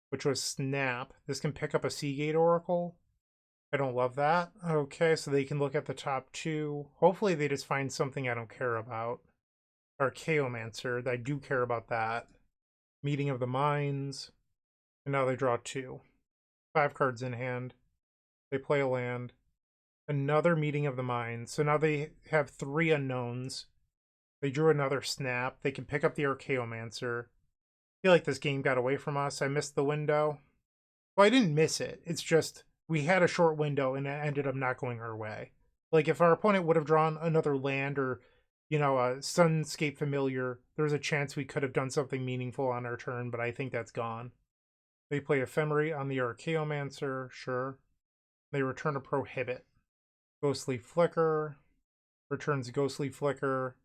which was Snap. This can pick up a Seagate Oracle. I don't love that. Okay, so they can look at the top 2. Hopefully they just find something I don't care about. Archaeomancer, I do care about that. Meeting of the Minds. And now they draw 2. 5 cards in hand. They play a land. Another Meeting of the Minds. So now they have 3 unknowns. They drew another Snap. They can pick up the Archaeomancer. I feel like this game got away from us. I missed the window. Well, I didn't miss it. It's just we had a short window and it ended up not going our way. Like if our opponent would have drawn another land or, you know, a Sunscape Familiar, there's a chance we could have done something meaningful on our turn, but I think that's gone. They play Ephemerate on the Archaeomancer, sure. They return a Prohibit. Ghostly Flicker, returns Ghostly Flicker,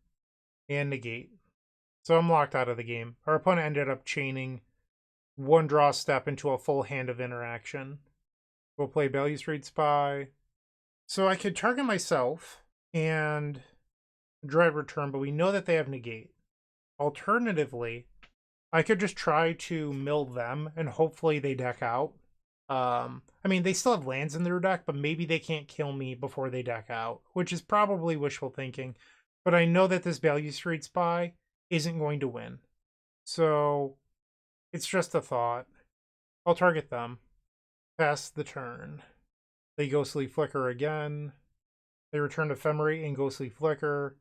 and negate. So I'm locked out of the game. Our opponent ended up chaining 1 draw step into a full hand of interaction. We'll play Balustrade Spy. So I could target myself and Dread Return, but we know that they have negate. Alternatively, I could just try to mill them and hopefully they deck out. I mean, they still have lands in their deck, but maybe they can't kill me before they deck out, which is probably wishful thinking. But I know that this Balustrade Spy isn't going to win. So it's just a thought. I'll target them. Pass the turn. They Ghostly Flicker again. They return Ephemerate and Ghostly Flicker.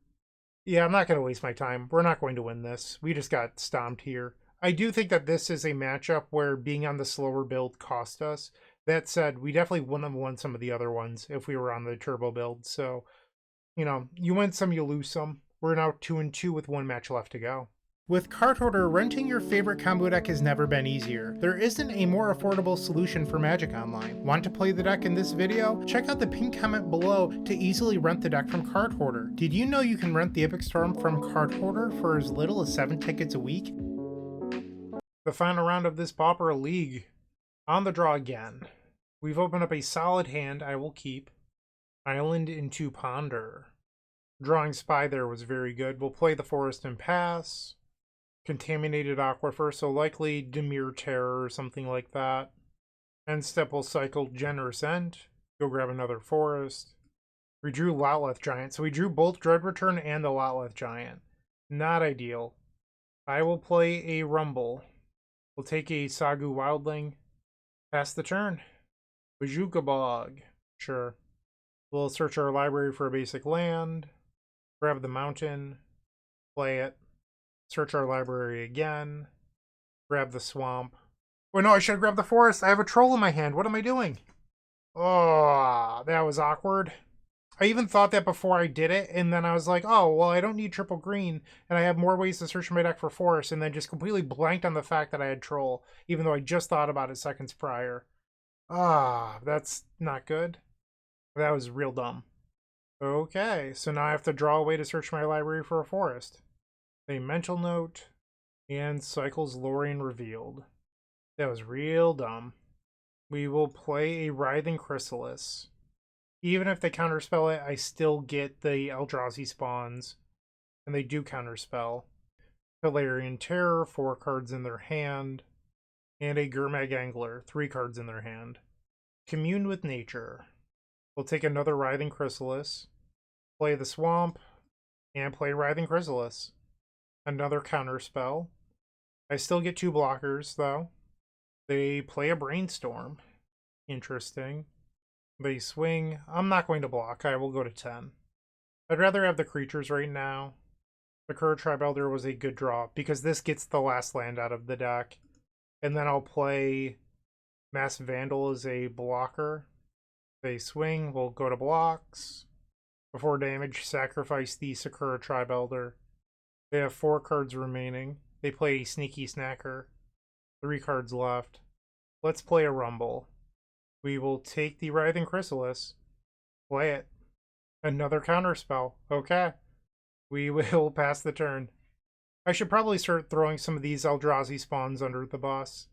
Yeah, I'm not going to waste my time. We're not going to win this. We just got stomped here. I do think that this is a matchup where being on the slower build cost us. That said, we definitely wouldn't have won some of the other ones if we were on the turbo build. So, you know, you win some, you lose some. We're now 2-2 with 1 match left to go. With Card Hoarder, renting your favorite combo deck has never been easier. There isn't a more affordable solution for Magic Online. Want to play the deck in this video? Check out the pinned comment below to easily rent the deck from Card Hoarder. Did you know you can rent the Epic Storm from Card Hoarder for as little as 7 tickets a week? The final round of this Pauper League. On the draw again. We've opened up a solid hand I will keep. Island into Ponder. Drawing Spy there was very good. We'll play the Forest and pass. Contaminated Aquifer, so likely Dimir Terror or something like that. End step will cycle Generous End. Go grab another Forest. We drew Lotleth Giant, so we drew both Dread Return and the Lotleth Giant. Not ideal. I will play a Rumble. We'll take a Sagu Wildling. Pass the turn. Bajuka Bog. Sure. We'll search our library for a basic land. Grab the mountain. Play it. Search our library again. Grab the swamp. Oh no, I should grab the forest. I have a troll in my hand. What am I doing? Oh, that was awkward. I even thought that before I did it, and then I was like, oh, well, I don't need triple green, and I have more ways to search my deck for forest, and then just completely blanked on the fact that I had troll, even though I just thought about it seconds prior. Ah, that's not good. That was real dumb. Okay, so now I have to draw a way to search my library for a forest. A mental note, and cycles Lorien revealed. That was real dumb. We will play a Writhing Chrysalis. Even if they counterspell it, I still get the Eldrazi spawns, and they do counterspell. Hilarion Terror, 4 cards in their hand, and a Gurmag Angler, 3 cards in their hand. Commune with Nature. We'll take another Writhing Chrysalis, play the Swamp, and play Writhing Chrysalis. Another counterspell. I still get 2 blockers, though. They play a Brainstorm. Interesting. They swing. I'm not going to block. I will go to 10. I'd rather have the creatures right now. The Kura Tribe Elder was a good draw, because this gets the last land out of the deck. And then I'll play Mass Vandal as a blocker. They swing. We'll go to blocks. Before damage, sacrifice the Sakura Tribe Elder. They have 4 cards remaining. They play a Sneaky Snacker. 3 cards left. Let's play a Rumble. We will take the Writhing Chrysalis. Play it. Another counterspell. Okay. We will pass the turn. I should probably start throwing some of these Eldrazi spawns under the bus.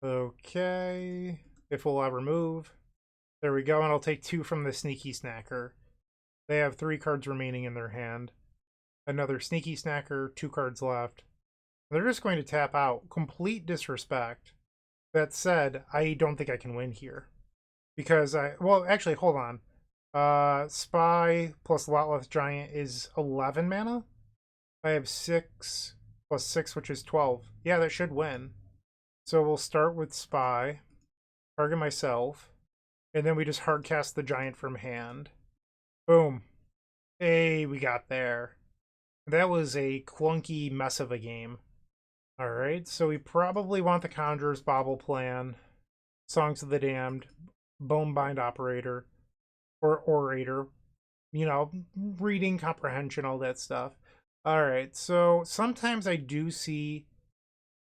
Okay. If we'll ever move. There we go, and I'll take 2 from the Sneaky Snacker. They have 3 cards remaining in their hand. Another Sneaky Snacker, 2 cards left. They're just going to tap out. Complete disrespect. That said, I don't think I can win here. Because well, actually, hold on. Spy plus Lotleth Giant is 11 mana. I have 6 plus 6, which is 12. Yeah, that should win. So we'll start with Spy. Target myself. And then we just hardcast the Giant from hand. Boom. Hey, we got there. That was a clunky mess of a game. Alright, so we probably want the Conjurer's Bauble plan, Songs of the Damned, Bonebind Operator, or Orator. You know, reading, comprehension, all that stuff. Alright, so sometimes I do see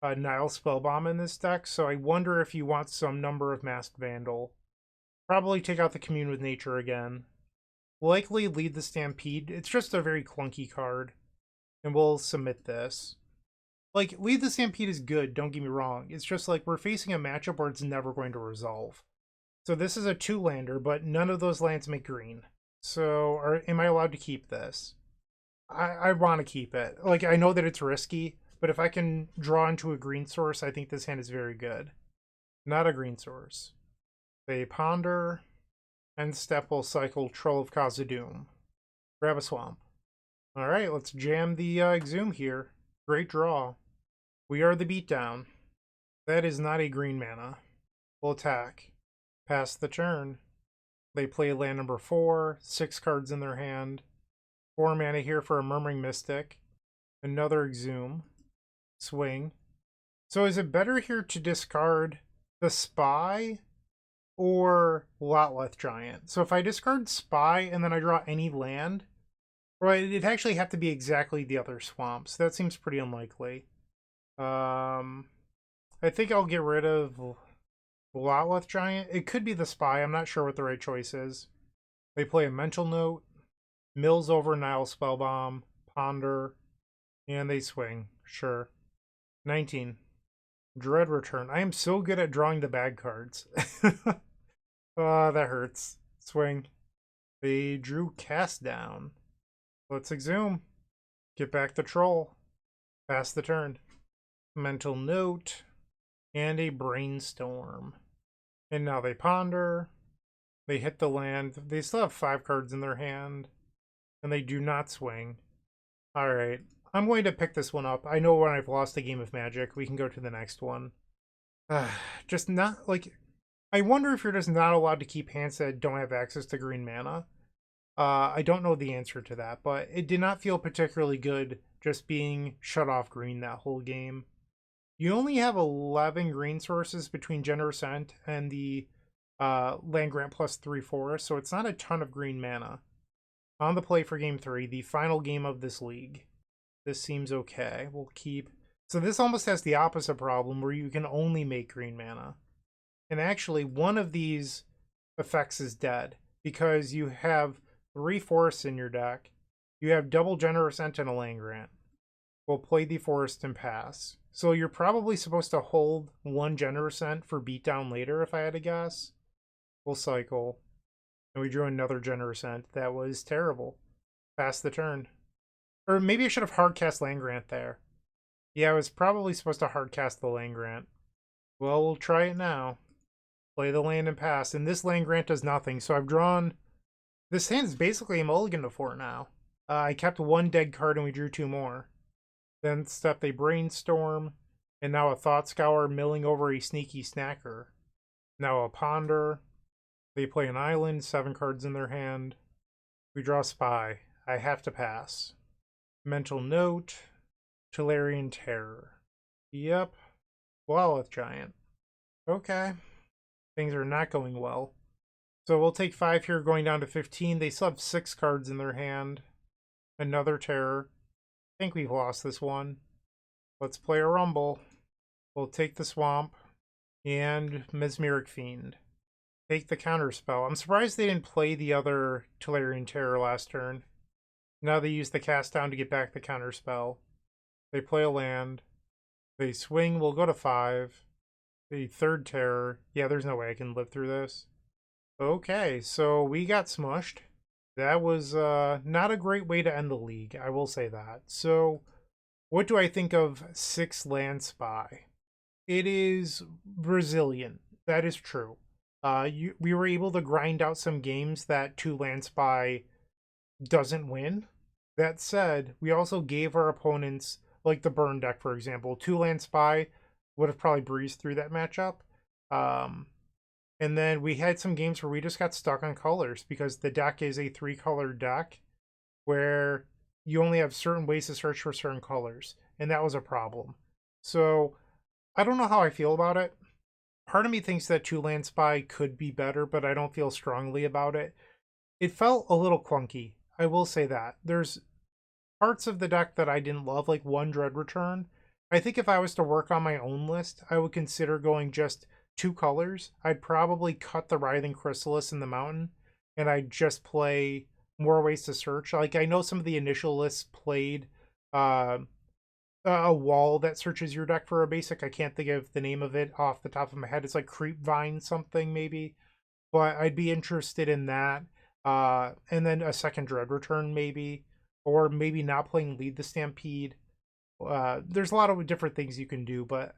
Nile Spellbomb in this deck, so I wonder if you want some number of Masked Vandal. Probably take out the Commune with Nature again. Likely lead the Stampede. It's just a very clunky card. And we'll submit this. Like, Lead the Stampede is good, don't get me wrong. It's just like we're facing a matchup where it's never going to resolve. So this is a 2-lander, but none of those lands make green. So am I allowed to keep this? I want to keep it. Like, I know that it's risky, but if I can draw into a green source, I think this hand is very good. Not a green source. They ponder. End step will cycle Troll of Khazad-dûm. Grab a swamp. Alright, let's jam the Exhume here. Great draw. We are the beatdown. That is not a green mana. We'll attack. Pass the turn. They play land number 4, 6 cards in their hand. 4 mana here for a Murmuring Mystic. Another Exhume. Swing. So is it better here to discard the Spy or Lotleth Giant? So if I discard Spy and then I draw any land, right, it'd actually have to be exactly the other swamps. That seems pretty unlikely. I think I'll get rid of Lotleth Giant. It could be the Spy. I'm not sure what the right choice is. They play a Mental Note, mills over Nile Spellbomb, ponder, and they swing. Sure. 19. Dread Return. I am so good at drawing the bad cards. Oh, that hurts. Swing. They drew Cast Down. Let's Exhume. Get back the Troll. Pass the turn. Mental Note. And a Brainstorm. And now they ponder. They hit the land. They still have 5 cards in their hand. And they do not swing. Alright. I'm going to pick this one up. I know when I've lost a game of Magic, we can go to the next one. Just not, like... I wonder if you're just not allowed to keep hands that don't have access to green mana. I don't know the answer to that, but it did not feel particularly good just being shut off green that whole game. You only have 11 green sources between Generous Ascent and the land grant plus 3 forest, so it's not a ton of green mana. On the play for game 3, the final game of this league. This seems okay. We'll keep... So this almost has the opposite problem where you can only make green mana. And actually, one of these effects is dead because you have 3 forests in your deck. You have double Generous Ent and a Land Grant. We'll play the forest and pass. So you're probably supposed to hold 1 Generous Ent for beatdown later, if I had to guess. We'll cycle. And we drew another Generous Ent. That was terrible. Pass the turn. Or maybe I should have hardcast Land Grant there. Yeah, I was probably supposed to hardcast the Land Grant. Well, we'll try it now. Play the land and pass. And this Land Grant does nothing. So I've drawn... This hand's basically a mulligan to 4 now. I kept 1 dead card and we drew 2 more. Then step they Brainstorm. And now a Thought Scour milling over a Sneaky Snacker. Now a Ponder. They play an island, 7 cards in their hand. We draw Spy. I have to pass. Mental Note. Tolarian Terror. Yep. Lotleth Giant. Okay. Things are not going well. So we'll take 5 here, going down to 15. They still have 6 cards in their hand. Another Terror. I think we've lost this one. Let's play a Rumble. We'll take the Swamp. And Mesmeric Fiend. Take the Counterspell. I'm surprised they didn't play the other Tolarian Terror last turn. Now they use the Cast Down to get back the Counterspell. They play a land. They swing. We'll go to 5. The 3rd Terror. Yeah, there's no way I can live through this. Okay, so we got smushed. That was not a great way to end the league, I will say that. So, what do I think of 6 Land Spy? It is resilient. That is true. We were able to grind out some games that 2 Land Spy doesn't win. That said, we also gave our opponents, like the burn deck, for example, 2 Land Spy would have probably breezed through that matchup. And then we had some games where we just got stuck on colors because the deck is a 3-color deck where you only have certain ways to search for certain colors. And that was a problem. So I don't know how I feel about it. Part of me thinks that 2 Land Spy could be better, but I don't feel strongly about it. It felt a little clunky. I will say that. There's parts of the deck that I didn't love, like 1 Dread Return. I think if I was to work on my own list, I would consider going just 2 colors. I'd probably cut the Writhing Chrysalis in the mountain, and I'd just play more ways to search. Like, I know some of the initial lists played a wall that searches your deck for a basic. I can't think of the name of it off the top of my head. It's like Creepvine something, maybe. But I'd be interested in that. And then a 2nd Dread Return, maybe. Or maybe not playing Lead the Stampede. There's a lot of different things you can do, but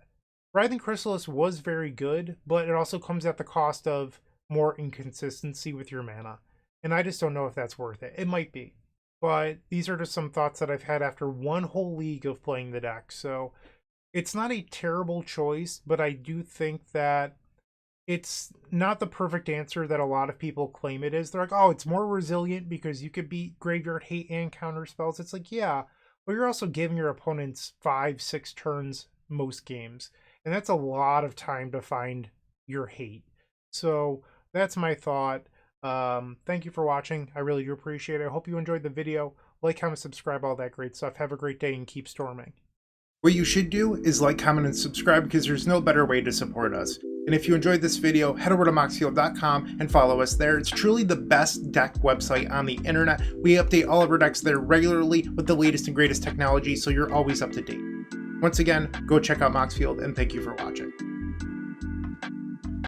Writhing Chrysalis was very good, but it also comes at the cost of more inconsistency with your mana. And I just don't know if that's worth it. It might be. But these are just some thoughts that I've had after 1 whole league of playing the deck. So it's not a terrible choice, but I do think that it's not the perfect answer that a lot of people claim it is. They're like, oh, it's more resilient because you could beat Graveyard Hate and Counterspells. It's like, yeah, but you're also giving your opponents 5-6 turns most games. And that's a lot of time to find your hate. So that's my thought. Thank you for watching. I really do appreciate it. I hope you enjoyed the video. Like, comment, subscribe, all that great stuff. Have a great day and keep storming. What you should do is like, comment, and subscribe because there's no better way to support us. And if you enjoyed this video, head over to moxfield.com and follow us there. It's truly the best deck website on the internet. We update all of our decks there regularly with the latest and greatest technology, so you're always up to date. Once again, go check out Moxfield, and thank you for watching.